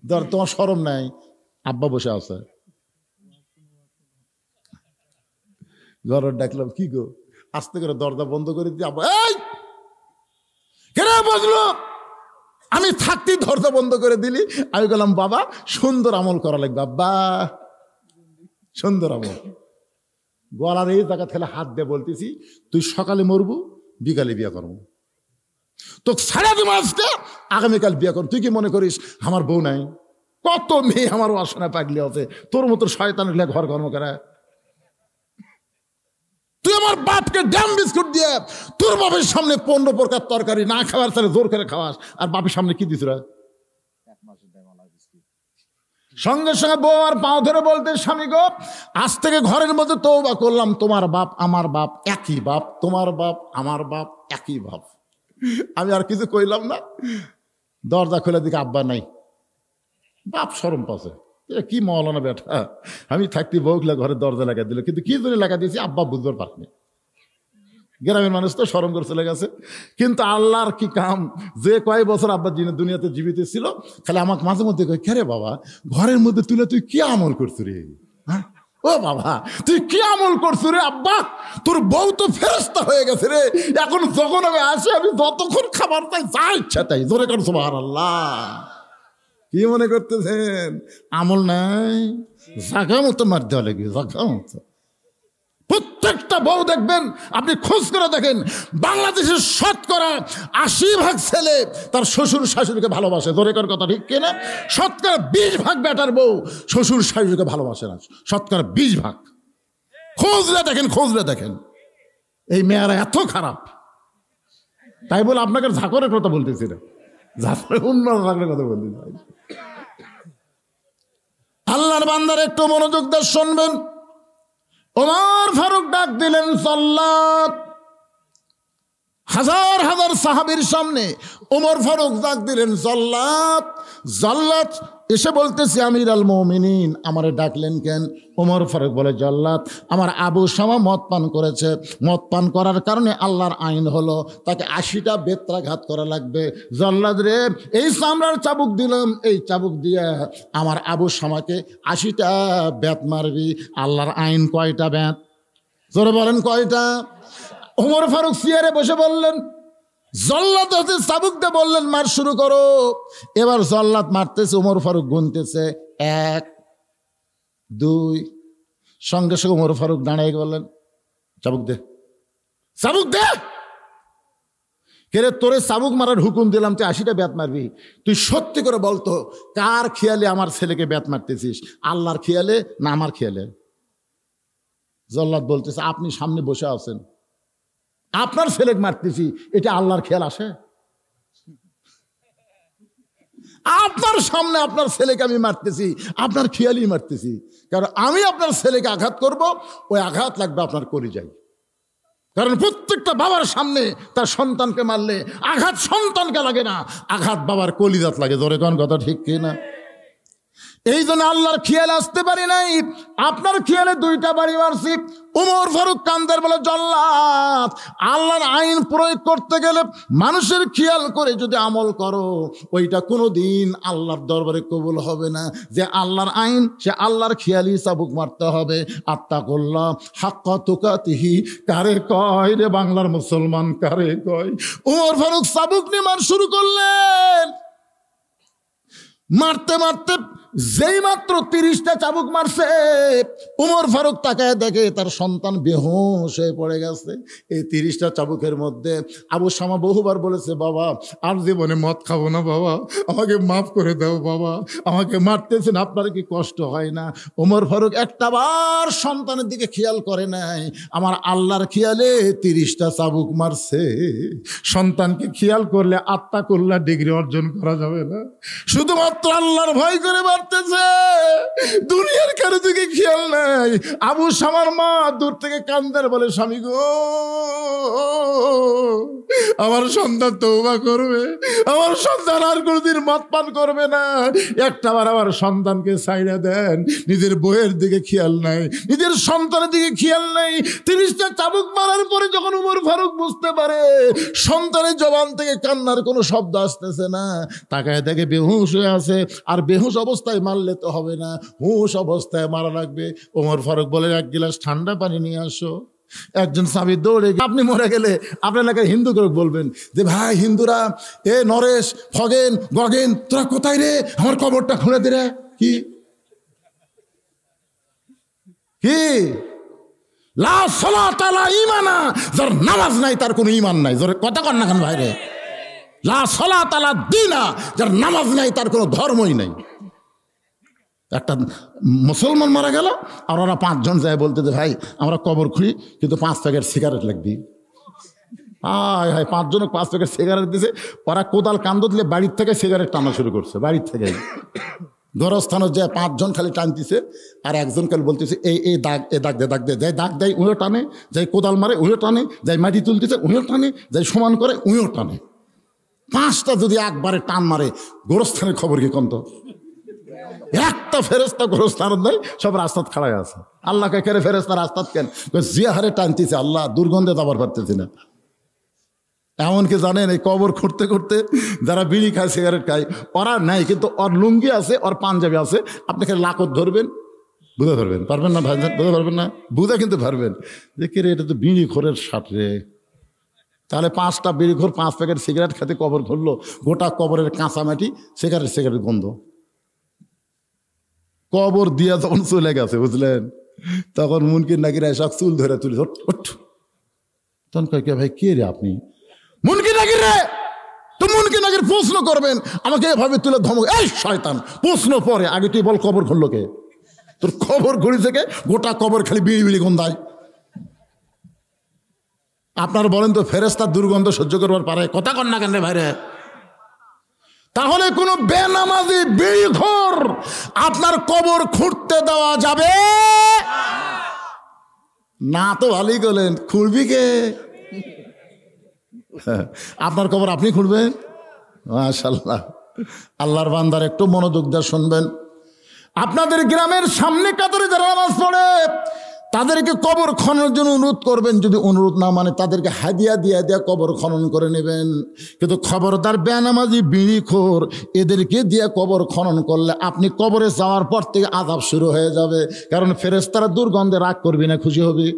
ধর তোমার শরম নাই, আব্বা বসে আছে। ঘর ডাকলাম, কি গো? আস্তে করে দরজা বন্ধ করে দিয়ে আব্বা, এই কেন বসলো? আমি থাকতে দরজা বন্ধ করে দিলি। আমি বললাম, বাবা সুন্দর আমল করা লাগবে, আব্বা সুন্দর আমল। গলার এই জায়গা থেকে হাত দিয়ে বলতেছি, তুই সকালে মরবো, বিকালে বিয়ে করবো, তো সারা দিন আজকে, আগামীকাল বিয়ে কর। তুই কি মনে করিস আমার বউ নাই? কত মেয়ে আমার বাসনা পাগলি আছে, তোর মতো শয়তান ঘর কর্ম করে। তুই আমার বাপকে ড্যাম বিস্কুট দিয়ে তোর বাপের সামনে 15 প্রকার তরকারি না খাওয়ার তাহলে জোর করে খাওয়াস, আর বাপের সামনে কি দিস? সঙ্গে সঙ্গে বউ আর পাও ধরে বলতে, স্বামী গো, আজ থেকে ঘরের মধ্যে তওবা করলাম, তোমার বাপ আমার বাপ একই বাপ, তোমার বাপ আমার বাপ একই বাপ। আমি আর কিছু কইলাম না। দরজা খুলে দিকে আব্বা নাই। বাপ শরম পাচ্ছে, কি মওলানা বেটা। আমি থাকতে বউগুলা ঘরে দরজা লাগা দিল, কিন্তু কি জন্য লাগা দিয়েছি আব্বা বুঝবার পারেনি। গ্রামের মানুষ তো শরম করে চলে গেছে। কিন্তু আল্লাহর কি কাম, যে কয় বছর আব্বা দুনিয়াতে জীবিত ছিল, খালি আমাকে মাঝে মধ্যে কয়, কে রে বাবা, ঘরের মধ্যে তুলে তুই কি আমল করছো রে? হ্যাঁ ও বাবা, তুই কি আমল করছো রে? আব্বা তোর বউ তো ফেরেশতা হয়ে গেছে রে। এখন যখন আমি আসি, আমি যতক্ষণ খাবার চাই, যা ইচ্ছা তাই। জোরে কর সুবহানাল্লাহ। কি মনে করতেছেন আমল নাই? জাগা মতো মার দেওয়া লাগে, জাগা মতো। প্রত্যেকটা বউ দেখবেন, আপনি খোঁজ করে দেখেন, বাংলাদেশের 80% ছেলে তার শ্বশুর শাশুড়িকে ভালোবাসে। দরেকার কথা ঠিক কিনা? 20% বেটার বউ শ্বশুর শাশুড়িকে ভালোবাসে না। 20%। খোঁজলে দেখেন এই মেয়েরা এত খারাপ। তাই বলে আপনাকে ঝাঁকরের কথা বলতেছি না, ঝাঁকরে উন্নত কথা বলতেছি। আল্লাহর বান্দার একটু মনোযোগ দিয়ে শুনবেন। ওমর ফারুক ডাক দিলেন, সাল্লাত। হাজার হাজার সাহাবীর সামনে ওমর ফারুক ডাক দিলেন, সাল্লাত। জাল্লাত এসে বলতেছি, আমির আল মুমিনিন, আমারে ডাকলেন কেন? ওমর ফারুক বলে, জাল্লাত, আমার আবু শামা মদ পান করেছে। মদ পান করার কারণে আল্লাহর আইন হলো তাকে 80টা বেত্রাঘাত করা লাগবে। জাল্লাত রে, এই চামড়ার চাবুক দিলাম, এই চাবুক দিয়ে আমার আবু শামাকে 80টা বেত মারবি। আল্লাহর আইন কয়টা বেত? জোরে বলেন কয়টা? ওমর ফারুক চেয়ারে বসে বললেন, জল্লাদ হতে চাবুক দিয়ে বললেন, মার শুরু করো। এবার জল্লাদ মারতেছে, ওমর ফারুক গুনতেছে 1 2। সঙ্গে সঙ্গে ওমর ফারুক দাঁড়িয়ে বললেন, চাবুক দে, চাবুক দে। কেরে তোরে চাবুক মারার হুকুম দিলাম, তুই 80টা বেত মারবি। তুই সত্যি করে বলতো, কার খেয়ালে আমার ছেলেকে বেত মারতেছিস? আল্লাহর খেয়ালে না আমার খেয়ালে? জল্লাদ বলতেছে, আপনি সামনে বসে আছেন, আপনার ছেলেকে মারতেছি, এটা আল্লাহর খেয়াল আসে? আপনার সামনে আপনার ছেলেকে আমি মারতেছি, আপনার খেয়ালই মারতেছি। কারণ আমি আপনার ছেলেকে আঘাত করব, ওই আঘাত লাগবে আপনার কলিজায়। কারণ প্রত্যেকটা বাবার সামনে তার সন্তানকে মারলে আঘাত সন্তানকে লাগে না, আঘাত বাবার কলিজাত লাগে। ধরে কোন কথা ঠিক কিনা? এই জন্য আল্লাহর খেয়াল আসতে পারি নাই, আপনার খেয়ালে 2টা বাড়ি মারছি। ওমর ফারুক কান্দের বলে, জল্লাদ, আল্লাহর আইন প্রয়োগ করতে গেলে মানুষের খেয়াল করে যদি আমল করো, ওইটা কোনোদিন আল্লাহর দরবারে কবুল হবে না। যে আল্লাহর আইন, সে আল্লাহর খেয়ালি চাবুক মারতে হবে। আত্তাকুল্লাহ হাক্কা তুকাতিহি কারে কয় রে বাংলার মুসলমান, কারে কয়? ওমর ফারুক চাবুক নিয়ে মার শুরু করলেন। মারতে মারতে যেই মাত্র 30টা চাবুক মারছে, উমর ফারুক তাকায় দেখে তার সন্তান বেহুশ হয়ে পড়ে গেছে। এই 30টা চাবুকের মধ্যে আবু শামা বহুবার বলেছে, বাবা আর জীবনে মদ খাবো না বাবা, আমাকে মাফ করে দাও বাবা, আমাকে মারতেছেন, আপনার কি কষ্ট হয় না? উমর ফারুক একটাবার সন্তানের দিকে খেয়াল করে নাই, আমার আল্লাহর খেয়ালে 30টা চাবুক মারছে। সন্তানকে খেয়াল করলে আত্মা কল্যাণ ডিগ্রি অর্জন করা যাবে না, শুধুমাত্র আল্লাহর ভয় করে মারতেছে, দুনিয়ার কারো দিকে খেয়াল নাই। আবু শামার মা দূর থেকে কান্দার বলে, স্বামী গো, আমার সন্তান তওবা করবে, আমার সন্তান আর কোনোদিন মদ পান করবে না, একটাবার আমার সন্তানকে ছাইড়া দেন। নিজের বইয়ের দিকে খেয়াল নাই, নিজের সন্তানের দিকে খেয়াল নাই। 30টা চাবুক মারার পরে যখন উমর ফারুক বুঝতে পারে সন্তানের জবান থেকে কান্নার কোনো শব্দ আসতেছে না, তাকায় দেখে বেহুশ হয়ে আছে। আর বেহুশ অবস্থায় মারলে তো হবে না, হুশ অবস্থায় মারা লাগবে। ওমর ফারুক বলে, 1 গিলাস ঠান্ডা পানি নিয়ে আসো। একজন সাহাবী দৌড়ে, আপনি মরে গেলে আপনার এলাকায় হিন্দুকে বলবেন যে, ভাই হিন্দুরা, এ নরেশ, খগেন, গগেন, তোরা কোথায় রে, আমার কবরটা খুলে দে রে। কি কি লা সালাতা লা ঈমানা, যার নামাজ নাই তার কোনো ঈমান নাই। জোরে কথা কন না কেন ভাই রে? লা সালাতা লা দীনা, যার নামাজ নাই তার কোনো ধর্মই নাই। একটা মুসলমান মারা গেল আর ওরা 5 জন যায় বলতে যে, ভাই আমরা কবর খুঁড়ি কিন্তু 5 প্যাকেট সিগারেট লাগবি। হায় হায়, 5 জনে 5 প্যাকেট সিগারেট দিছে। ওরা কোদাল কান্দ দিলে বাড়ির থেকে সিগারেট টানা শুরু করছে, বাড়ির থেকে গোরস্থানে যে 5 জন খালি টানতেছে, আর একজন খালি বলতেছে, এই দাগ, এ দাগ দে, দাগ দে। যাই দাগ দেয় উঁয়ো টানে, যাই কোদাল মারে উঁয়ো টানে, যাই মাটি তুলতেছে উঁয়ো টানে, যাই সমান করে উঁয়ো টানে। 5টা যদি একবারে টান মারে, গোরস্থানের খবর কি কম? তো একটা ফেরেস্তা গোরস্থান দেয়, সব রাস্তাত খাড়ায় আছে। আল্লাহকে কেড়ে ফেরেস্তা রাস্তাত কেন? জিয়াহারে টানতেছে, আল্লাহ দুর্গন্ধে দাবার পারতেছি না। এমনকি জানেন, এই কবর খুঁড়তে খুঁড়তে যারা বিড়ি খায়, সিগারেট খায়, ওরা নাই কিন্তু ওর লুঙ্গি আছে, ওর পাঞ্জাবি আছে। আপনাকে লাকত ধরবেন, বুঝে ধরবেন, পারবেন না ভাই, বুঝে পারবেন না, বুঝে কিন্তু পারবেন যে কে রে, এটা তো বিড়ি খোরের সাথ রে। তাহলে 5টা বিড়ি খোর 5 প্যাকেট সিগারেট খেতে কবর ধরলো, গোটা কবরের কাঁচা মাটি, সিগারেট গন্ধ। কবর দিয়া যখন চলে গেছে বুঝলেন, তখন মুনকির নাকিরা সব চুল ধরে তুলে তখন কয়, কে ভাই, কে রে আপনি? মুনকির নাকির রে। তো মুনকির নাকির প্রশ্ন করবেন, আমাকে এভাবে তুলে ধমক, এই শয়তান, প্রশ্ন পরে, আগে তুই বল কবর খুললো কে? তোর কবর ঘুরি থেকে গোটা কবর খালি বিড়ি বিড়ি গন্ধায়। আপনার বলেন তো, ফেরেস্তার দুর্গন্ধ সহ্য করবার পারে? কথা কন না কেন রে ভাইরে? তাহলে কোন বেনামাজি বিড়িখোর আপনার কবর খুঁড়তে দেওয়া যাবে না। তো ভালোই করলেন, খুঁড়বি কে? আপনার কবর আপনি খুঁড়বেন? মাশাআল্লাহ। আল্লাহর বান্দার একটু মনোযোগ দিয়ে শুনবেন। আপনাদের গ্রামের সামনে কাতারে যারা নামাজ পড়ে তাদেরকে কবর খননের জন্য অনুরোধ করবেন। যদি অনুরোধ না মানে তাদেরকে হাদিয়া দিয়ে কবর খনন করে নেবেন। কিন্তু খবরদার বেনামাজি বিড়িখোর এদেরকে দিয়ে কবর খনন করলে আপনি কবরে যাওয়ার পর থেকে আযাব শুরু হয়ে যাবে। কারণ ফেরেশতারা দুর্গন্ধে রাগ করবি না খুশি হবি?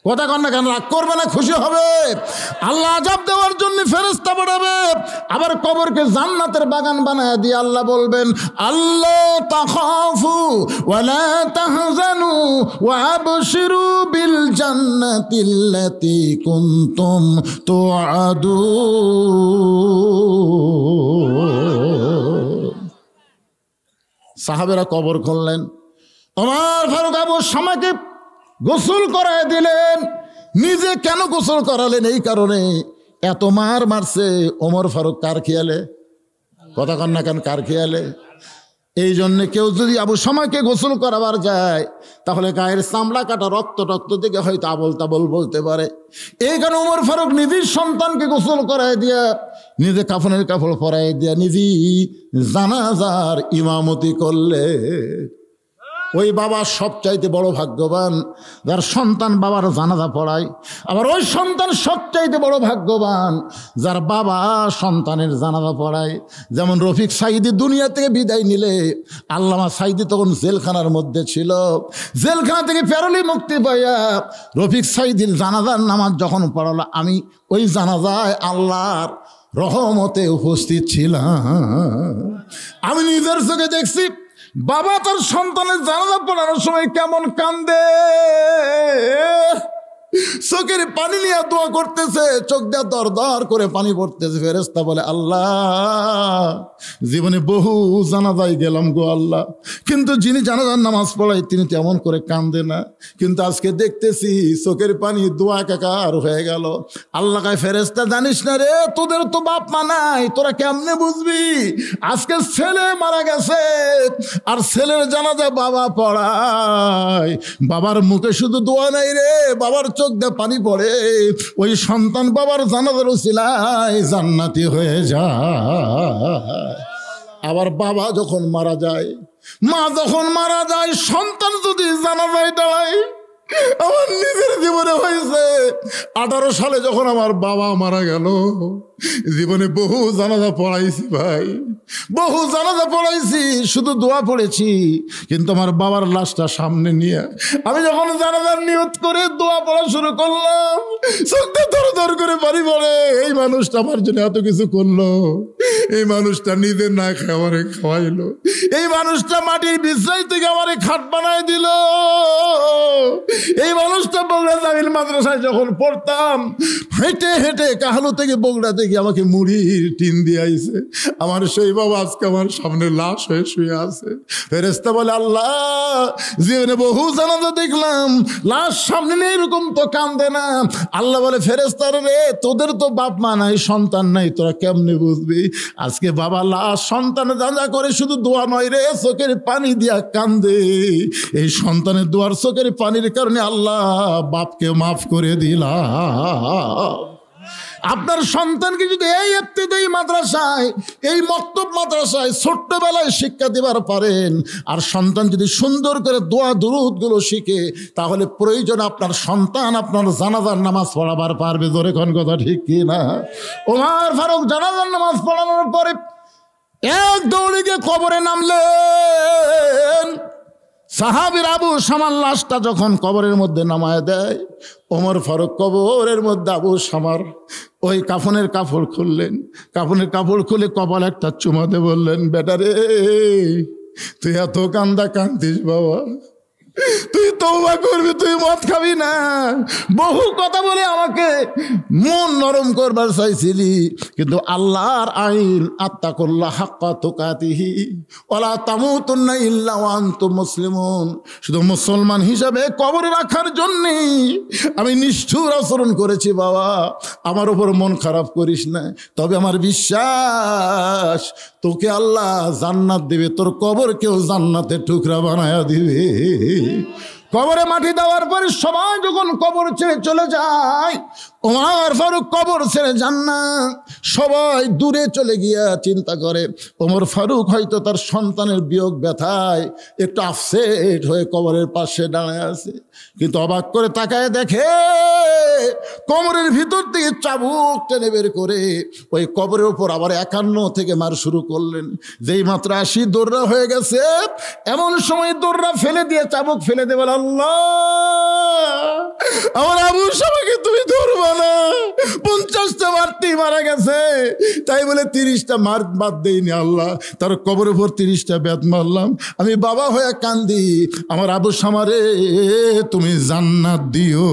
কথা কন না কেন? রাগ করবে না খুশি হবে? আল্লাহ আযাব দেওয়ার জন্য ফেরেশতা পাঠাবে। আবার কবরকে জান্নাতের বাগান বানায় দিয়ে আল্লাহ বলবেন, আল্লাহ তাখাফু ওয়া লা তাহজানু ওয়া আবশিরু বিল জান্নাতিল্লাতী কুনতুম তুআদুন। সাহাবেরা কবর খুললেন। ওমর ফারুক আবু শামাকে গোসল করায় দিলেন। নিজে কেন গোসল করালেন? এই কারণে এত মার মারছে ওমর ফারুক কার খেয়ালে? কথা কন না কেন? কার খেয়ালে? এই জন্যে কেউ যদি আবু শামাকে গোসল করাবার যায় তাহলে গায়ের চামড়া কাটা, রক্ত টক্ত থেকে হয়তো আবল তাবল বলতে পারে। এই কারণে ওমর ফারুক নিজের সন্তানকে গোসল করায় দিয়া, নিজে কাফনের কাপড় পরায় দিয়া নিজেই জানাজার ইমামতি করলে। ওই বাবা সবচাইতে বড় ভাগ্যবান যার সন্তান বাবার জানাজা পড়ায়। আবার ওই সন্তান সবচাইতে বড় ভাগ্যবান যার বাবা সন্তানের জানাজা পড়ায়। যেমন রফিক সাইদি দুনিয়া থেকে বিদায় নিলে, আল্লামা সাইদি তখন জেলখানার মধ্যে ছিল। জেলখানা থেকে ফেরলি মুক্তি পাইয়া রফিক সাইদির জানাজার নামাজ যখন পড়ালো, আমি ওই জানাজায় আল্লাহর রহমতে উপস্থিত ছিলাম। আমি নিজের চোখে দেখছি বাবা তার সন্তানের জানাজা পড়ানোর সময় কেমন কান্দে, চোখের পানি নিয়ে দোয়া করতেছে, চোখ দিয়ে দর দর করে পানি পড়তেছে। ফেরেশতা বলে আল্লাহ জীবনে বহু জানাজায় গেলাম গো আল্লাহ, কিন্তু যিনি জানাজার নামাজ পড়ায় তিনি তেমন করে কান্দে না, কিন্তু আজকে দেখতেছি চোখের পানি দোয়া একাকার হয়ে গেল। আল্লাহ কয় ফেরেশতা জানিস না রে, তোদের তো বাপ মা নাই, তোরা কেমনে বুঝবি? আজকে ছেলে মারা গেছে আর ছেলের জানাজা বাবা পড়ায়, বাবার মুখে শুধু দোয়া নাই রে, বাবার চোখ দিয়ে পানি পড়ে, ওই সন্তান বাবার জানাজার উসিলায় জান্নাতি হয়ে যায়। আবার বাবা যখন মারা যায়, মা যখন মারা যায়, সন্তান যদি জানাজায় দাঁড়ায়, আমার নিজের জীবনে হয়েছে 18 সালে যখন আমার বাবা মারা গেল, জীবনে বহু জানাজা পড়াইছি ভাই, বহু জানাজা পড়াইছি, শুধু দোয়া পড়েছি, কিন্তু আমার বাবার লাশটা সামনে নিয়ে আমি যখন জানাজার নিয়ত করে দোয়া পড়া শুরু করলাম, চোখটা ধর ধর করে পানি পড়ে। এই মানুষটা আমার জন্য এত কিছু করলো, এই মানুষটা নিজের না খেয়ে আমারে খাওয়াইলো, এই মানুষটা মাটির বিছাই থেকে আমারে খাট বানায় দিল, এই মানুষটা বগুড়া জামিল মাদ্রাসায় যখন পড়তাম, হেঁটে হেঁটে কাহালু থেকে বগুড়া থেকে আমাকে মুড়ির টিন দিয়ে আইছে। আমার সেই বাবা আজকে আমার সামনে লাশ হয়ে শুয়ে আছে। ফেরেশতা বলে আল্লাহ জীবনে বহু জানাজা দেখলাম, লাশ সামনে নেই, এরকম তো কান্দে না। আল্লাহ বলে ফেরেশতারা রে, তোদের তো বাপ মা নাই, সন্তান নাই, তোরা কেমনে বুঝবি? আজকে বাবা লাশ সন্তান জানাজা করে শুধু দোয়া নয় রে, চোখের পানি দিয়া কান্দে। এই সন্তানের দোয়ার চোখের পানির কারণে আল্লাহ বাপকে মাফ করে দিলাম। আপনার সন্তানকে যদি এই ইবতিদায়ী মাদ্রাসায়, এই মক্তব মাদ্রাসায় ছোট্টবেলায় শিক্ষা দিবার পারেন, আর সন্তান যদি সুন্দর করে দোয়া দুরূদগুলো শিখে, তাহলে প্রয়োজন আপনার সন্তান আপনার জানাজার নামাজ পড়াবার পারবে। জোরে কোন কথা ঠিক কি না? ওমর ফারুক জানাজার নামাজ পড়ানোর পরে এক দৌড়ে গিয়ে কবরে নামলেন। সাহাবীর আবু শামার লাশটা যখন কবরের মধ্যে নামায় দেয়, ওমর ফারুক কবরের মধ্যে আবু শামার ওই কাফনের কাপড় খুললেন, কাফনের কাপড় খুলে কপালে একটা চুমা দিয়ে বললেন, বেটা রে তুই এত কান্দা কান্দিস বাবা, তুই তওবা করবি, তুই মদ খাবি না। বহু কথা বলে আমাকে মন নরম করবার চাইছিলি, কিন্তু আল্লাহর আইন আত্তাকুল্লাহ হাক্কা তুকাতিহি ওয়ালা তামুতুন্না ইল্লা ওয়া আনতুম মুসলিমুন, শুধু মুসলমান হিসাবে কবরে রাখার জন্যে আমি নিষ্ঠুর আচরণ করেছি বাবা, আমার উপর মন খারাপ করিস না। তবে আমার বিশ্বাস তোকে আল্লাহ জান্নাত দিবে, তোর কবরকেও জান্নাতের টুকরা বানায়া দিবে। কবরে মাটি দেওয়ার পরে সবাই যখন কবর ছেড়ে চলে যায়, ওমর ফারুক কবর ছেড়ে যান না, সবাই দূরে চলে গিয়া চিন্তা করে ওমর ফারুক হয়তো তার সন্তানের বিয়োগ ব্যথায় একটু আপসেট হয়ে কবরের পাশে দাঁড়ায় আছে। কিন্তু অবাক করে তাকায় দেখে কবরের ভিতর থেকে চাবুক টেনে বের করে ওই কবরের উপর আবার 51 থেকে মার শুরু করলেন। যেই মাত্র 80 দৌড়া হয়ে গেছে, এমন সময় দৌড়া ফেলে দিয়ে চাবুক ফেলে দেবে, আল্লাহ আমার আবু শামাকে তুমি ধরবা না, 50টা মারতেই মারা গেছে, তাই বলে 30টা মার বাদ দেয়নি আল্লাহ, তার কবরের উপর 30টা বেত মারলাম। আমি বাবা হয়ে কান্দি, আমার আবু শামারে তুমি জান্নাত দিও।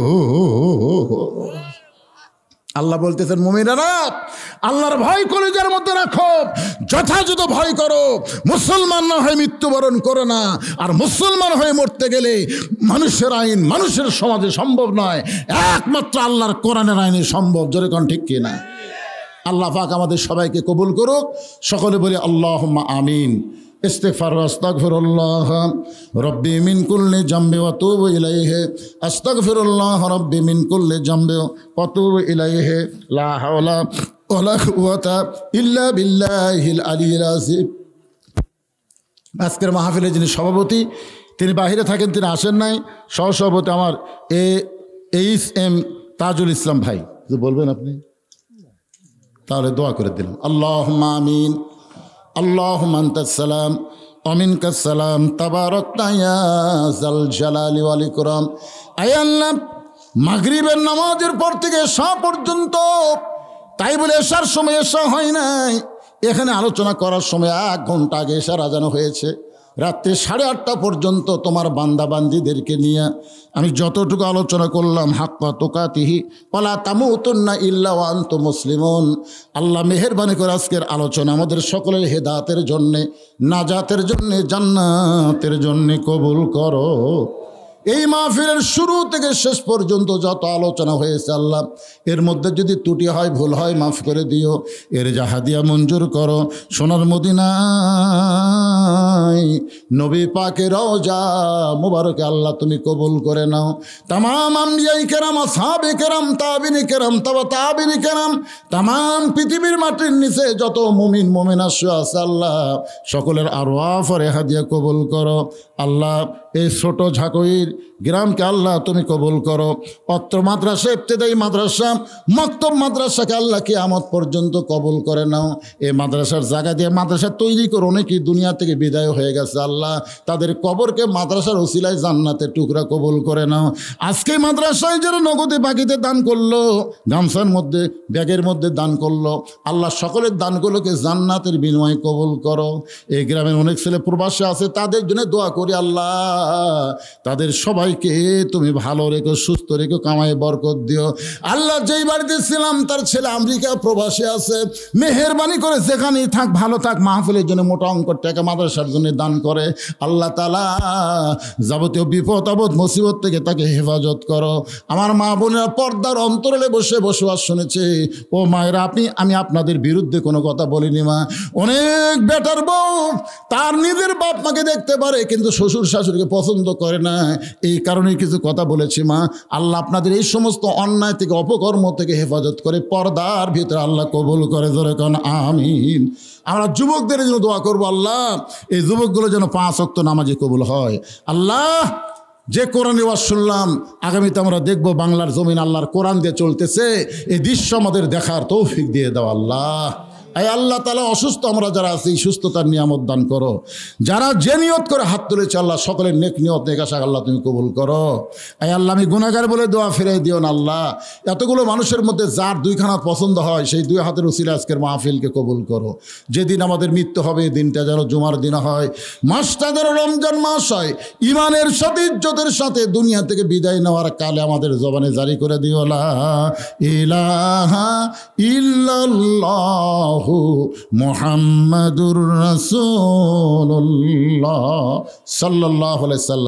আল্লাহ বলতেছেন মুমিনেরা আল্লাহর ভয় কলিজার মধ্যে রাখো, যথাযথ ভয় করো, মুসলমান না হয়ে মৃত্যুবরণ করো না। আর মুসলমান হয়ে মরতে গেলে মানুষের আইন মানুষের সমাজে সম্ভব নয়, একমাত্র আল্লাহর কোরআনের আইনে সম্ভব। জোরে কোন ঠিক কিনা? আল্লাহ পাক আমাদের সবাইকে কবুল করুক, সকলে বলি আল্লাহুম্মা আমিন। ইস্তিগফার আস্তাগফিরুল্লাহ রব্বি মিন কুল্লি জামবি ওয়া তুবু ইলাইহি, আস্তাগফিরুল্লাহ রব্বি মিন কুল্লি জামবি ওয়া তুবু ইলাইহি, লা হাওলা ওয়ালা কুওয়াতা ইল্লা বিল্লাহিল আলিয়্যিল আযীম। আজকের মাহফিলে যিনি সভাপতি, তিনি বাহিরে থাকেন, তিনি আসেন নাই। সহসভাপতি আমার এইচ.এম. তাজুল ইসলাম ভাই, বলবেন আপনি? তাহলে দোয়া করে দিলাম। আল্লাহুম্মা আমিন। আল্লাহুম্মা আনতাস সালাম ওয়া মিনকাস সালাম তাবারাকতা ইয়া যাল জালালি ওয়াল ইকরাম। আয় আল্লাহ, মাগরিবের নামাজের পর থেকে এশা পর্যন্ত, তাই বলে এশার সময় এশা হয় নাই, এখানে আলোচনা করার সময় 1 ঘন্টা আগে এশার আজান হয়েছে। রাত্রি 8:30 পর্যন্ত তোমার বান্দা বান্দিদেরকে নিয়ে আমি যতটুকু আলোচনা করলাম হাক্কা তুকাতিহি ওয়ালা তামুতুন্না ইল্লা ওয়া আনতুম মুসলিমুন। আল্লাহ মেহেরবানি করে আজকের আলোচনা আমাদের সকলের হেদায়েতের জন্যে, নাজাতের জন্যে, জান্নাতের জন্যে কবুল করো। এই মাহফিলের শুরু থেকে শেষ পর্যন্ত যত আলোচনা হয়েছে আল্লাহ, এর মধ্যে যদি ত্রুটি হয়, ভুল হয়, মাফ করে দিও। এর জাহাদিয়া মঞ্জুর করো। সোনার মদিনায় নবী পাকের রওজা মুবারকে আল্লাহ তুমি কবুল করে নাও। তামাম আম্বিয়াই কেরাম, আসহাবে কেরাম, তাবিনী কেরাম, তাবিনী কেরাম, তামাম পৃথিবীর মাটির নিচে যত মুমিন মুমিনা শুয়ে আছে আল্লাহ, সকলের আরওয়াহ আর হাদিয়া কবুল করো। আল্লাহ এই ছোট ঝাঁকুইর গ্রামকে আল্লাহ তুমি কবুল করো। অত্র মাদ্রাসা, ইবতেদায়ী মাদ্রাসা, মক্তব মাদ্রাসাকে আল্লাহ কিয়ামত পর্যন্ত কবুল করে নাও। এই মাদ্রাসার জায়গা দিয়ে মাদ্রাসা তৈরি করে অনেকেই দুনিয়া থেকে বিদায় হয়ে গেছে আল্লাহ, তাদের কবরকে মাদ্রাসার উসিলায় জান্নাতের টুকরা কবুল করে নাও। আজকে মাদ্রাসায় যারা নগদে বাকিতে দান করলো, গামছার মধ্যে, ব্যাগের মধ্যে দান করলো, আল্লাহ সকলের দানগুলোকে জান্নাতের বিনিময়ে কবুল করো। এই গ্রামের অনেক ছেলে প্রবাসী আছে, তাদের জন্য দোয়া করি আল্লাহ, তাদের সবাইকে তুমি ভালো রেখো, সুস্থ রেখো, কামায় বরকত দিও। আল্লাহ যেই বাড়িতে ছিলাম তার ছেলে আমেরিকা প্রবাসী আছে, মেহেরবানি করে যেখানেই থাক ভালো থাক, মাহফিলের জন্য মোটা অঙ্কের টাকা মাদ্রাসার জন্য দান করে। আল্লাহ তাআলা যাবতীয় বিপদ আপদ মুসিবত থেকে তাকে হেফাজত করো। আমার মা বোনেরা পর্দার অন্তরালে বসে বসবাস শুনেছে, ও মায়েরা আমি আপনাদের বিরুদ্ধে কোনো কথা বলিনি মা। অনেক বেটার বউ তার নিজের বাপ মাকে দেখতে পারে কিন্তু শ্বশুর শাশুড়িকে পছন্দ করে না, এই কারণে কিছু কথা বলেছি মা। আল্লাহ আপনাদের এই সমস্ত অন্যায় থেকে, অপকর্ম থেকে হেফাজত করে, পর্দার ভিতরে আল্লাহ কবুল করে। ধরে কোন আমিন। আমরা যুবকদের জন্য দোয়া করবো আল্লাহ, এই যুবকগুলো যেন 5 ওয়াক্ত নামাজে কবুল হয়। আল্লাহ যে কোরআন ওয়াজ শুনলাম, আগামীতে আমরা দেখব বাংলার জমিন আল্লাহর কোরআন দিয়ে চলতেছে, এই দৃশ্য আমাদের দেখার তৌফিক দিয়ে দাও আল্লাহ। আয় আল্লাহ তাআলা অসুস্থ আমরা যারা আছি সুস্থতার নিয়ামত দান করো। যারা যে নিয়ত করে হাত তুলেছে আল্লাহ সকলের নেক নিয়ত নেক আশা আল্লাহ তুমি কবুল করো। আয় আল্লাহ আমি গুনাহগার বলে দোয়া ফিরিয়ে দিও না আল্লাহ। এতগুলো মানুষের মধ্যে যার 2 খানা পছন্দ হয় সেই 2 হাতের উসিলা আজকের মাহফিলকে কবুল করো। যেদিন আমাদের মৃত্যু হবে এই দিনটা যেন জুমার দিন হয়, মাসটা যেন রমজান মাস হয়, ইমানের সাথে ইজ্জতের সাথে দুনিয়া থেকে বিদায় নেওয়ার কালে আমাদের জবানে জারি করে দিও লা ইলাহা ইল্লাল্লাহ মুহাম্মাদুর রাসূলুল্লাহ সাল্লাল্লাহু আলাইহি ওয়াসাল্লাম।